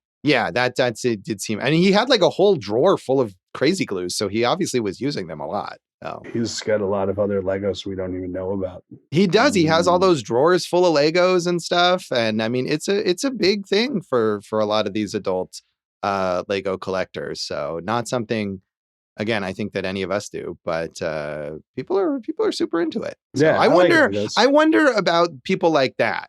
it did seem. And he had like a whole drawer full of crazy glues. So he obviously was using them a lot. Oh. He's got a lot of other Legos we don't even know about. He does. He has all those drawers full of Legos and stuff. And I mean, it's a big thing for a lot of these adult Lego collectors. So not something, again, I think that any of us do, but people are super into it. So yeah, I wonder about people like that.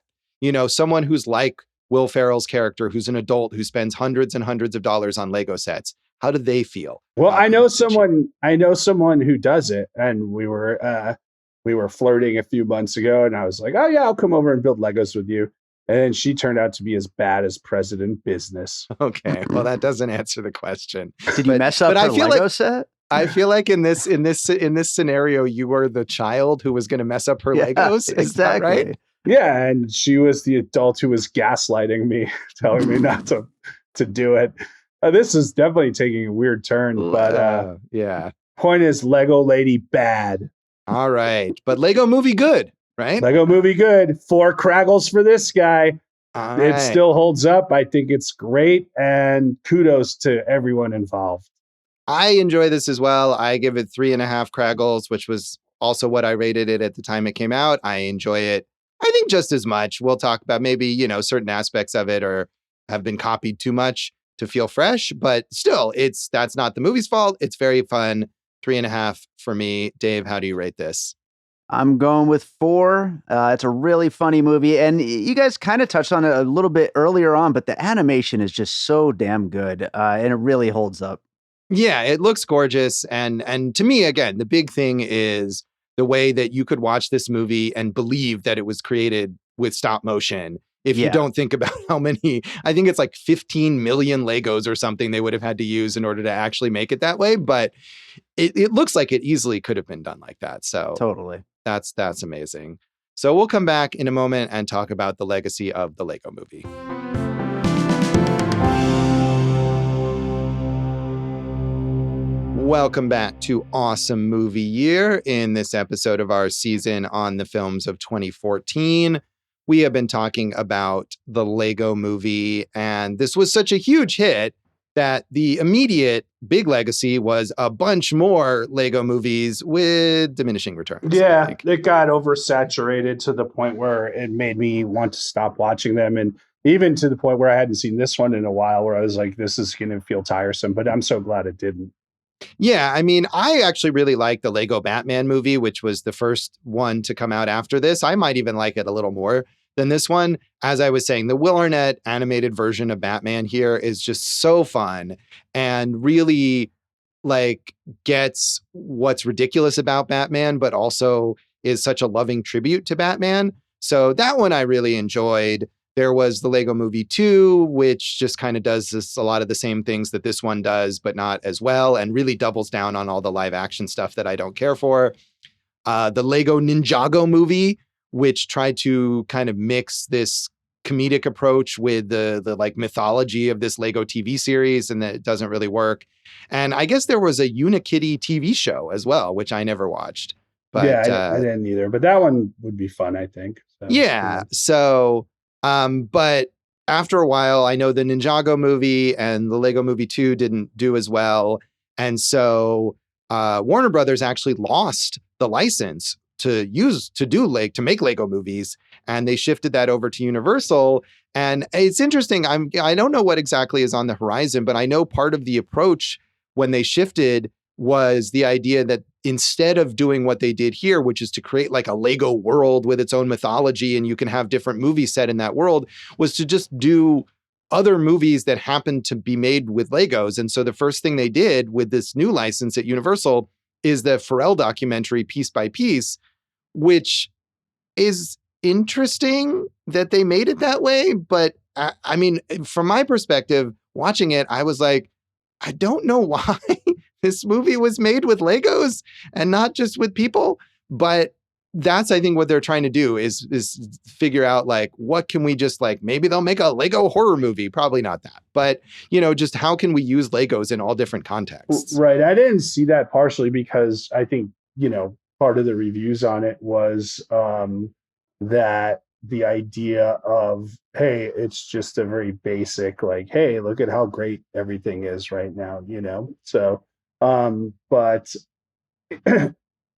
Someone who's like Will Ferrell's character, who's an adult who spends hundreds and hundreds of dollars on Lego sets. How do they feel? Well, I know someone who does it, and we were flirting a few months ago, and I was like, "Oh yeah, I'll come over and build Legos with you." And then she turned out to be as bad as President Business. Okay, well that doesn't answer the question. Did you mess up her Lego set? I feel like in this scenario, you were the child who was going to mess up her Legos. Is that right? Yeah, and she was the adult who was gaslighting me, telling me not to do it. This is definitely taking a weird turn, but point is, Lego lady bad. All right, but Lego movie good, right? Lego movie good. 4 Kraggles for this guy. It still holds up. I think it's great, and kudos to everyone involved. I enjoy this as well. I give it 3.5 Kraggles, which was also what I rated it at the time it came out. I enjoy it, I think, just as much. We'll talk about maybe, certain aspects of it or have been copied too much to feel fresh, but still, that's not the movie's fault. It's very fun. 3.5 for me. Dave, how do you rate this? I'm going with 4. It's a really funny movie, and you guys kind of touched on it a little bit earlier on, but the animation is just so damn good, and it really holds up. Yeah, it looks gorgeous, and to me, again, the big thing is the way that you could watch this movie and believe that it was created with stop motion. If you don't think about how many, I think it's like 15 million Legos or something they would have had to use in order to actually make it that way. But it looks like it easily could have been done like that. So totally, that's amazing. So we'll come back in a moment and talk about the legacy of the Lego movie. Welcome back to Awesome Movie Year. In this episode of our season on the films of 2014, we have been talking about the Lego Movie, and this was such a huge hit that the immediate big legacy was a bunch more Lego movies with diminishing returns. Yeah, it got oversaturated to the point where it made me want to stop watching them, and even to the point where I hadn't seen this one in a while, where I was like, this is going to feel tiresome, but I'm so glad it didn't. Yeah, I mean, I actually really like the Lego Batman movie, which was the first one to come out after this. I might even like it a little more than this one. As I was saying, the Will Arnett animated version of Batman here is just so fun and really like gets what's ridiculous about Batman, but also is such a loving tribute to Batman. So that one I really enjoyed. There was the Lego Movie 2, which just kind of does a lot of the same things that this one does, but not as well, and really doubles down on all the live action stuff that I don't care for. The Lego Ninjago movie, which tried to kind of mix this comedic approach with the like mythology of this Lego TV series, and that it doesn't really work. And I guess there was a Unikitty TV show as well, which I never watched. But yeah, I didn't either. But that one would be fun, I think. So, yeah. So, but after a while, I know the Ninjago movie and the Lego Movie 2 didn't do as well. And so Warner Brothers actually lost the license to make Lego movies, and they shifted that over to Universal. And it's interesting. I don't know what exactly is on the horizon, but I know part of the approach when they shifted was the idea that instead of doing what they did here, which is to create like a Lego world with its own mythology and you can have different movies set in that world, was to just do other movies that happened to be made with Legos. And so the first thing they did with this new license at Universal is the Ferrell documentary Piece by Piece, which is interesting that they made it that way. But I mean, from my perspective, watching it, I was like, I don't know why this movie was made with Legos and not just with people. But that's, I think, what they're trying to do is figure out like, what can we just like, maybe they'll make a Lego horror movie. Probably not that. But, you know, just how can we use Legos in all different contexts? Right. I didn't see that partially because I think, you know, part of the reviews on it was that the idea of, hey, it's just a very basic, like, hey, look at how great everything is right now, you know? So, but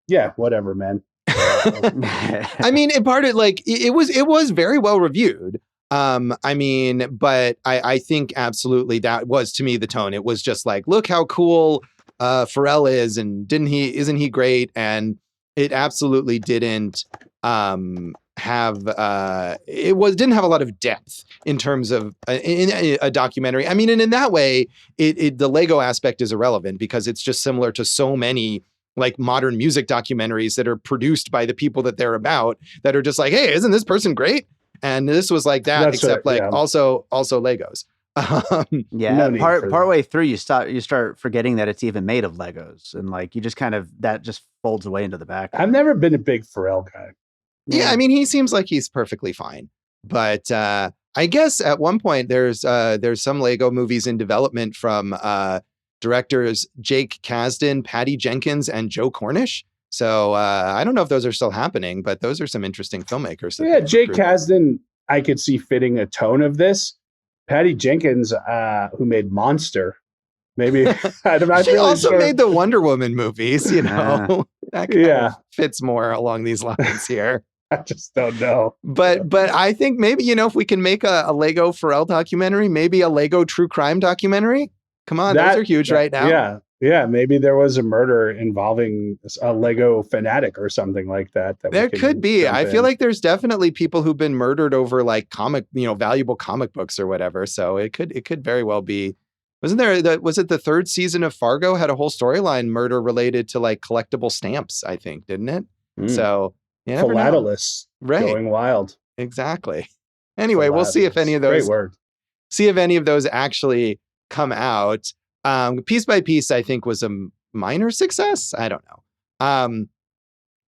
yeah, whatever, man. I mean, it was very well reviewed. I mean, but I think absolutely that was to me the tone. It was just like, look how cool Ferrell is, and isn't he great? And it absolutely didn't didn't have a lot of depth in terms of in a documentary. I mean, and in that way, the Lego aspect is irrelevant because it's just similar to so many like modern music documentaries that are produced by the people that they're about, that are just like, hey, isn't this person great? And this was like that, except also Legos. Yeah, partway through you start forgetting that it's even made of Legos, and like you just kind of that just folds away into the back. I've never been a big Ferrell guy. Yeah, I mean, he seems like he's perfectly fine, but I guess at one point there's some Lego movies in development from directors Jake Kasdan, Patty Jenkins, and Joe Cornish. So I don't know if those are still happening, but those are some interesting filmmakers. Yeah, Jake Kasdan, I could see fitting a tone of this. Patty Jenkins, who made Monster, maybe. I'm not she really also sure. made the Wonder Woman movies, you know. That kind of fits more along these lines here. I just don't know. But I think maybe, you know, if we can make a Lego Ferrell documentary, maybe a Lego true crime documentary. Come on, those are huge right now. Yeah. Maybe there was a murder involving a Lego fanatic or something like that. There could be. I feel like there's definitely people who've been murdered over like valuable comic books or whatever. So it could very well be. Was it the third season of Fargo had a whole storyline murder related to like collectible stamps, I think, didn't it? So you never know. Philatelists going wild. Exactly. Anyway, we'll see if any of those actually come out. Piece by Piece, I think, was a minor success. I don't know.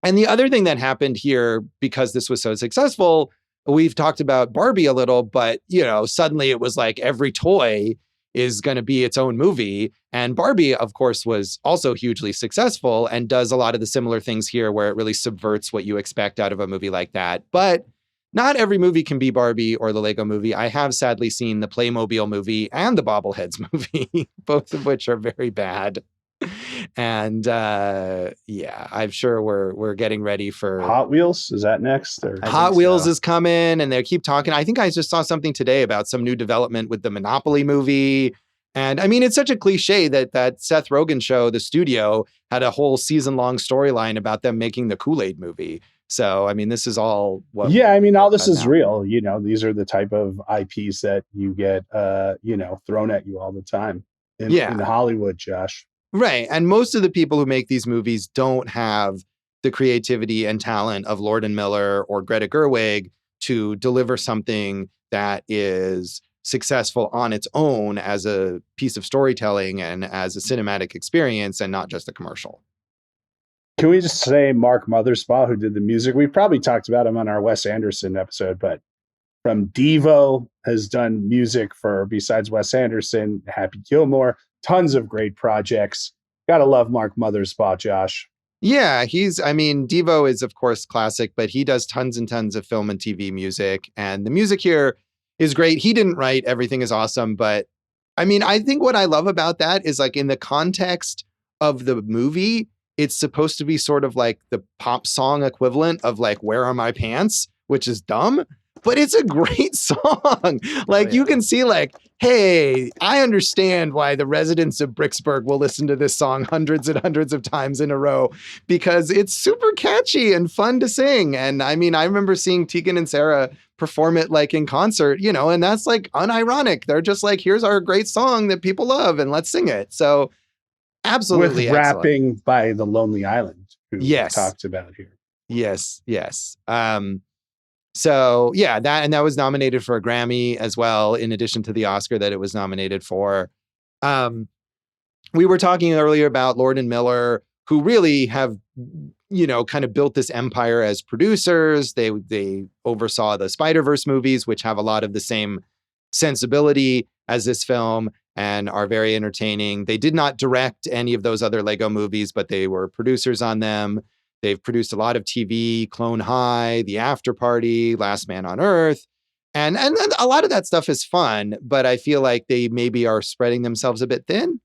And the other thing that happened here, because this was so successful, we've talked about Barbie a little, but, you know, suddenly it was like every toy is going to be its own movie. And Barbie, of course, was also hugely successful and does a lot of the similar things here where it really subverts what you expect out of a movie like that. But not every movie can be Barbie or the Lego movie. I have sadly seen the Playmobil movie and the Bobbleheads movie, both of which are very bad. And yeah, I'm sure we're getting ready for Hot Wheels. Is that next? Or? Hot Wheels is coming, and they keep talking. I think I just saw something today about some new development with the Monopoly movie. And I mean, it's such a cliche that Seth Rogen show, The Studio, had a whole season-long storyline about them making the Kool-Aid movie. So, I mean, this is all what... Yeah, I mean, all this is real. You know, these are the type of IPs that you get, you know, thrown at you all the time in Hollywood, Josh. Right. And most of the people who make these movies don't have the creativity and talent of Lord and Miller or Greta Gerwig to deliver something that is successful on its own as a piece of storytelling and as a cinematic experience and not just a commercial. Can we just say Mark Mothersbaugh, who did the music? We've probably talked about him on our Wes Anderson episode, but from Devo has done music for, besides Wes Anderson, Happy Gilmore, tons of great projects. Gotta love Mark Mothersbaugh, Josh. Yeah, Devo is, of course, classic, but he does tons and tons of film and TV music. And the music here is great. He didn't write Everything Is Awesome, but I mean, I think what I love about that is like in the context of the movie, it's supposed to be sort of like the pop song equivalent of like Where Are My Pants, which is dumb, but it's a great song. Like you can see like, hey, I understand why the residents of Bricksburg will listen to this song hundreds and hundreds of times in a row because it's super catchy and fun to sing. And I mean, I remember seeing Tegan and Sarah perform it like in concert, you know, and that's like unironic. They're just like, here's our great song that people love and let's sing it. So absolutely with rapping by The Lonely Island, who we talked about here. Yes. So yeah, that was nominated for a Grammy as well, in addition to the Oscar that it was nominated for. We were talking earlier about Lord and Miller, who really have, you know, kind of built this empire as producers. They oversaw the Spider-Verse movies, which have a lot of the same sensibility as this film and are very entertaining. They did not direct any of those other Lego movies, but they were producers on them. They've produced a lot of TV, Clone High, The After Party, Last Man on Earth. And a lot of that stuff is fun, but I feel like they maybe are spreading themselves a bit thin.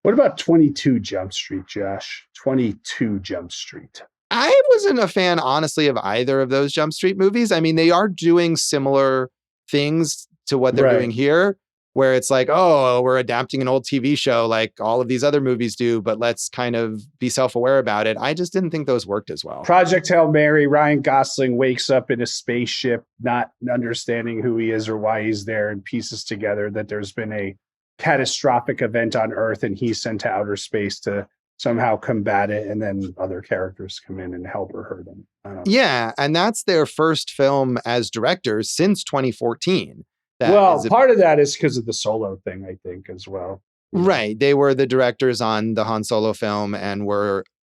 What about 22 Jump Street, Josh? 22 Jump Street. I wasn't a fan, honestly, of either of those Jump Street movies. I mean, they are doing similar things to what they're doing here, where it's like, oh, we're adapting an old TV show like all of these other movies do, but let's kind of be self-aware about it. I just didn't think those worked as well. Project Hail Mary, Ryan Gosling wakes up in a spaceship, not understanding who he is or why he's there, and pieces together that there's been a catastrophic event on Earth and he's sent to outer space to somehow combat it, and then other characters come in and help or hurt him. Yeah, and that's their first film as directors since 2014. Part of that is because of the Solo thing, I think, as well. Right. They were the directors on the Han Solo film and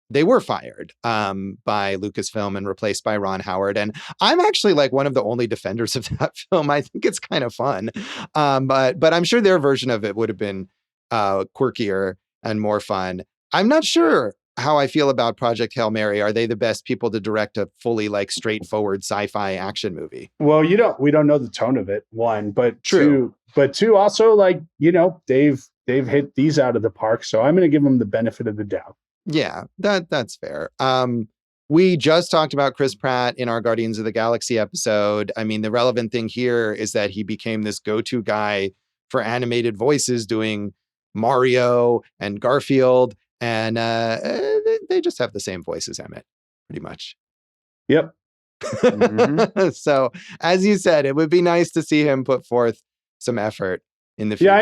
they were fired by Lucasfilm and replaced by Ron Howard. And I'm actually like one of the only defenders of that film. I think it's kind of fun. But I'm sure their version of it would have been quirkier and more fun. I'm not sure how I feel about Project Hail Mary. Are they the best people to direct a fully like straightforward sci-fi action movie? Well, we don't know the tone of it, one, but two, also like, you know, they've hit these out of the park. So I'm going to give them the benefit of the doubt. Yeah, that's fair. We just talked about Chris Pratt in our Guardians of the Galaxy episode. I mean, the relevant thing here is that he became this go-to guy for animated voices doing Mario and Garfield. And they just have the same voice as Emmett, pretty much. Yep. Mm-hmm. So, as you said, it would be nice to see him put forth some effort in the future. Yeah,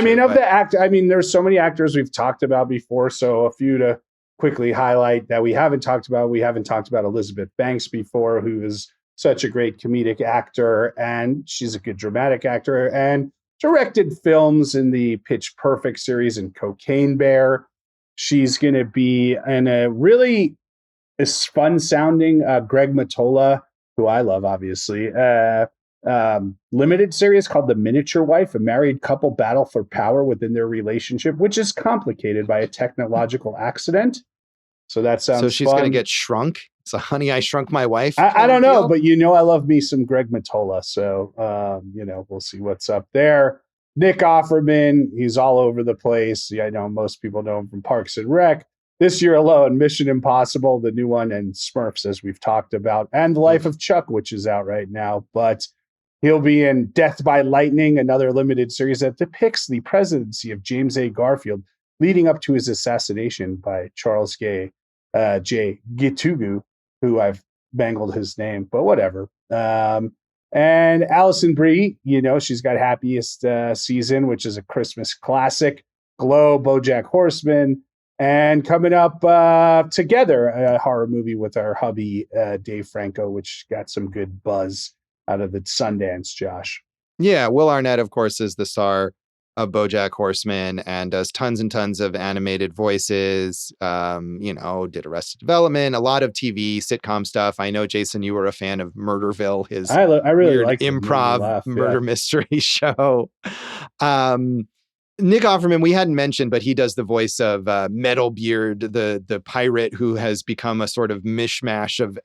I mean, there's so many actors we've talked about before. So a few to quickly highlight that we haven't talked about. We haven't talked about Elizabeth Banks before, who is such a great comedic actor, and she's a good dramatic actor, and directed films in the Pitch Perfect series and Cocaine Bear. She's going to be in a really fun sounding Greg Mottola, who I love, obviously, limited series called The Miniature Wife. A married couple battle for power within their relationship, which is complicated by a technological accident. So that So sounds she's going to fun. get shrunk. So, Honey, I Shrunk My Wife. I don't know, deal? but I love me some Greg Matola. So, we'll see what's up there. Nick Offerman, he's all over the place. Yeah, I know most people know him from Parks and Rec. This year alone, Mission Impossible, the new one, and Smurfs, as we've talked about, and Life of Chuck, which is out right now. But he'll be in Death by Lightning, another limited series that depicts the presidency of James A. Garfield leading up to his assassination by Charles J. Gitugu, who I've bangled his name, but whatever. And Allison Brie, she's got Happiest Season, which is a Christmas classic. Glow, BoJack Horseman, and coming up together, a horror movie with our hubby, Dave Franco, which got some good buzz out of the Sundance, Josh. Yeah, Will Arnett, of course, is the star of BoJack Horseman and does tons and tons of animated voices. Did Arrested Development, a lot of TV sitcom stuff. I know, Jason, you were a fan of Murderville, his I really weird like improv murder mystery show. Nick Offerman, we hadn't mentioned, but he does the voice of Metalbeard, the pirate who has become a sort of mishmash of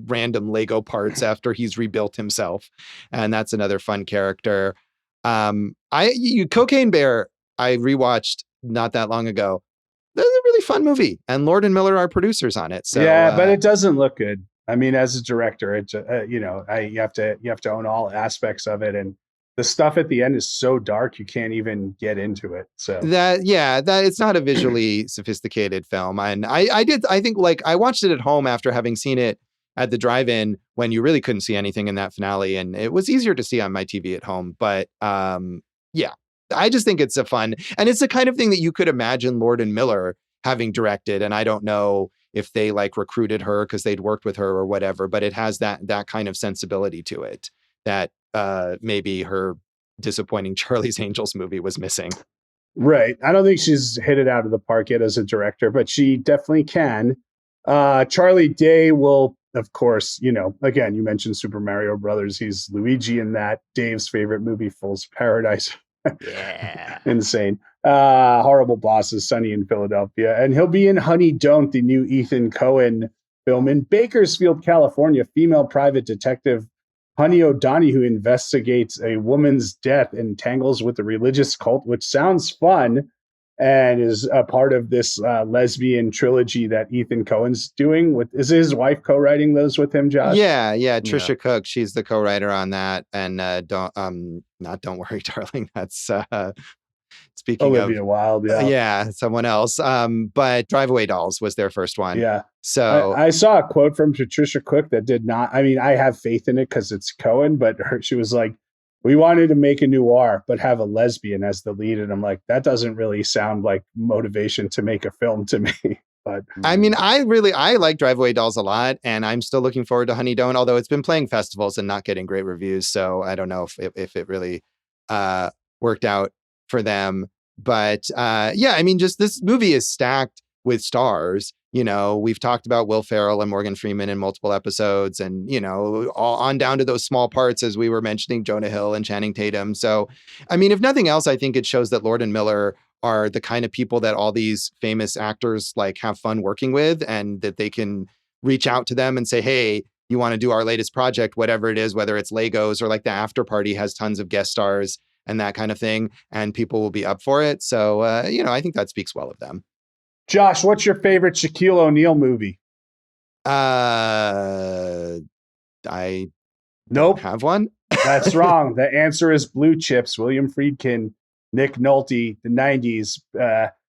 random Lego parts after he's rebuilt himself, and that's another fun character. Cocaine Bear, I rewatched not that long ago. That's a really fun movie, and Lord and Miller are producers on it. So yeah, but it doesn't look good. I mean, as a director, it's you have to own all aspects of it, and the stuff at the end is so dark you can't even get into it. So that it's not a visually sophisticated film, and I think I watched it at home after having seen it at the drive-in when you really couldn't see anything in that finale, and it was easier to see on my TV at home. But I just think it's a fun, and it's the kind of thing that you could imagine Lord and Miller having directed, and I don't know if they recruited her because they'd worked with her or whatever, but it has that kind of sensibility to it that maybe her disappointing Charlie's Angels movie was missing. Right. I don't think she's hit it out of the park yet as a director, but she definitely can. Charlie Day will, of course, again, you mentioned Super Mario Brothers. He's Luigi in that. Dave's favorite movie, Fool's Paradise. Yeah. Insane. Horrible Bosses, Sunny in Philadelphia. And he'll be in Honey Don't, the new Ethan Coen film. In Bakersfield, California, female private detective Honey O'Donoghue investigates a woman's death and tangles with a religious cult, which sounds fun and is a part of this lesbian trilogy that Ethan Coen's doing. Is his wife co-writing those with him, Josh? Yeah. Trisha Cook, she's the co-writer on that. And Don't Worry, Darling. That's speaking Olivia of Wilde. Yeah, someone else. But Drive Away Dolls was their first one. Yeah. So I saw a quote from Patricia Cook that did not. I mean, I have faith in it because it's Coen, but she was like, "We wanted to make a noir, but have a lesbian as the lead," and I'm like, that doesn't really sound like motivation to make a film to me. But I mean, I like Drive Away Dolls a lot, and I'm still looking forward to Honey Don't, although it's been playing festivals and not getting great reviews. So I don't know if it really worked out for them. But I mean, just this movie is stacked with stars. We've talked about Will Ferrell and Morgan Freeman in multiple episodes, and all on down to those small parts, as we were mentioning, Jonah Hill and Channing Tatum. So, I mean, if nothing else, I think it shows that Lord and Miller are the kind of people that all these famous actors have fun working with, and that they can reach out to them and say, "Hey, you want to do our latest project, whatever it is, whether it's Legos or the After Party has tons of guest stars and that kind of thing, and people will be up for it." So, I think that speaks well of them. Josh, what's your favorite Shaquille O'Neal movie? I Nope. don't have one. That's wrong. The answer is Blue Chips. William Friedkin, Nick Nolte, the 90s,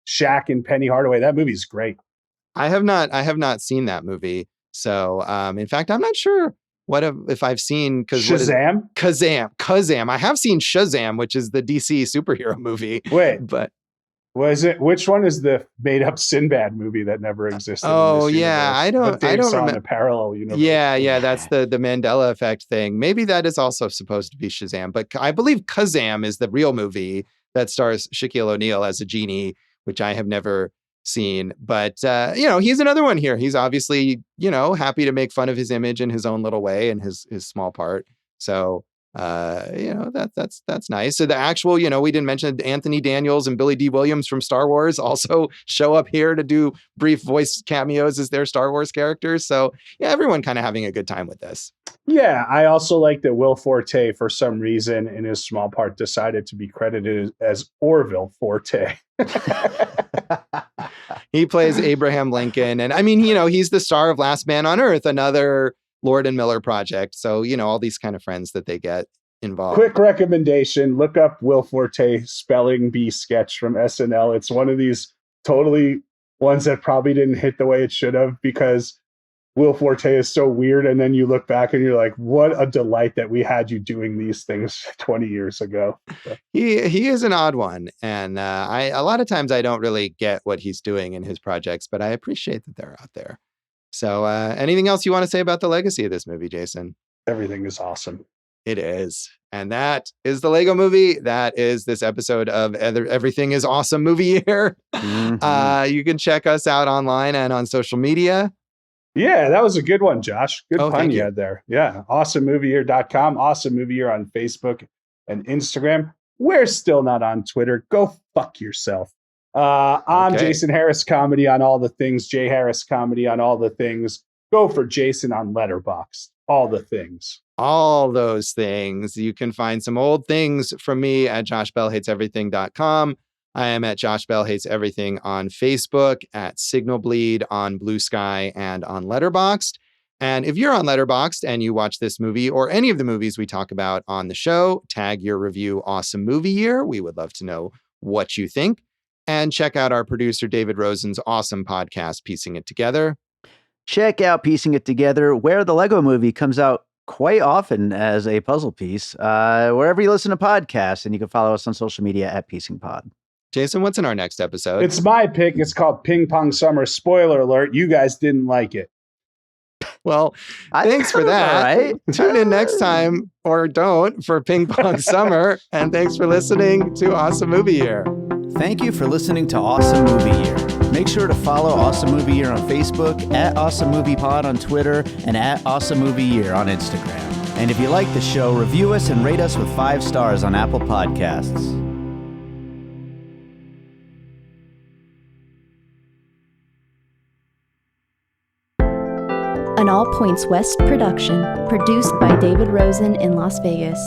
Shaq and Penny Hardaway. That movie's great. I have not seen that movie. So, in fact, I'm not sure if I've seen Shazam. Kazam. I have seen Shazam, which is the DC superhero movie. Wait, but was it? Which one is the made-up Sinbad movie that never existed? Oh yeah, universe? I don't remember. A parallel universe. Yeah, that's the Mandela effect thing. Maybe that is also supposed to be Shazam, but I believe Kazam is the real movie that stars Shaquille O'Neal as a genie, which I have never seen. But he's another one here. He's obviously happy to make fun of his image in his own little way and his small part. So That's nice. So the actual, we didn't mention Anthony Daniels and Billy D. Williams from Star Wars also show up here to do brief voice cameos as their Star Wars characters. So yeah, everyone kind of having a good time with this. Yeah, I also like that Will Forte, for some reason, in his small part, decided to be credited as Orville Forte. He plays Abraham Lincoln. And I mean, he's the star of Last Man on Earth, another Lord and Miller project. So, all these kind of friends that they get involved. Quick recommendation, look up Will Forte spelling bee sketch from SNL. It's one of these totally ones that probably didn't hit the way it should have because Will Forte is so weird. And then you look back and you're like, what a delight that we had you doing these things 20 years ago. He is an odd one. And a lot of times I don't really get what he's doing in his projects, but I appreciate that they're out there. So anything else you want to say about the legacy of this movie, Jason? Everything is awesome. It is. And that is the Lego Movie. That is this episode of Everything is Awesome Movie Year. Mm-hmm. You can check us out online and on social media. Yeah, that was a good one, Josh. Good pun you had there. Yeah, awesomemovieyear.com. Awesome Movie Year on Facebook and Instagram. We're still not on Twitter. Go fuck yourself. I'm Jason Harris Comedy on all the things. Jay Harris Comedy on all the things. Go for Jason on Letterboxd. All the things. All those things. You can find some old things from me at joshbellhateseverything.com. I am at Josh Bell Hates Everything on Facebook, at Signal Bleed on Blue Sky and on Letterboxd. And if you're on Letterboxd and you watch this movie or any of the movies we talk about on the show, tag your review Awesome Movie Year. We would love to know what you think. And check out our producer David Rosen's awesome podcast, Piecing It Together. Check out Piecing It Together, where the Lego Movie comes out quite often as a puzzle piece, wherever you listen to podcasts. And you can follow us on social media at Piecing Pod. Jason, what's in our next episode? It's my pick. It's called Ping Pong Summer. Spoiler alert, you guys didn't like it. Well, thanks for that. Right? Tune in next time, or don't, for Ping Pong Summer. And thanks for listening to Awesome Movie Year. Thank you for listening to Awesome Movie Year. Make sure to follow Awesome Movie Year on Facebook, at Awesome Movie Pod on Twitter, and at Awesome Movie Year on Instagram. And if you like the show, review us and rate us with 5 stars on Apple Podcasts. An All Points West production, produced by David Rosen in Las Vegas.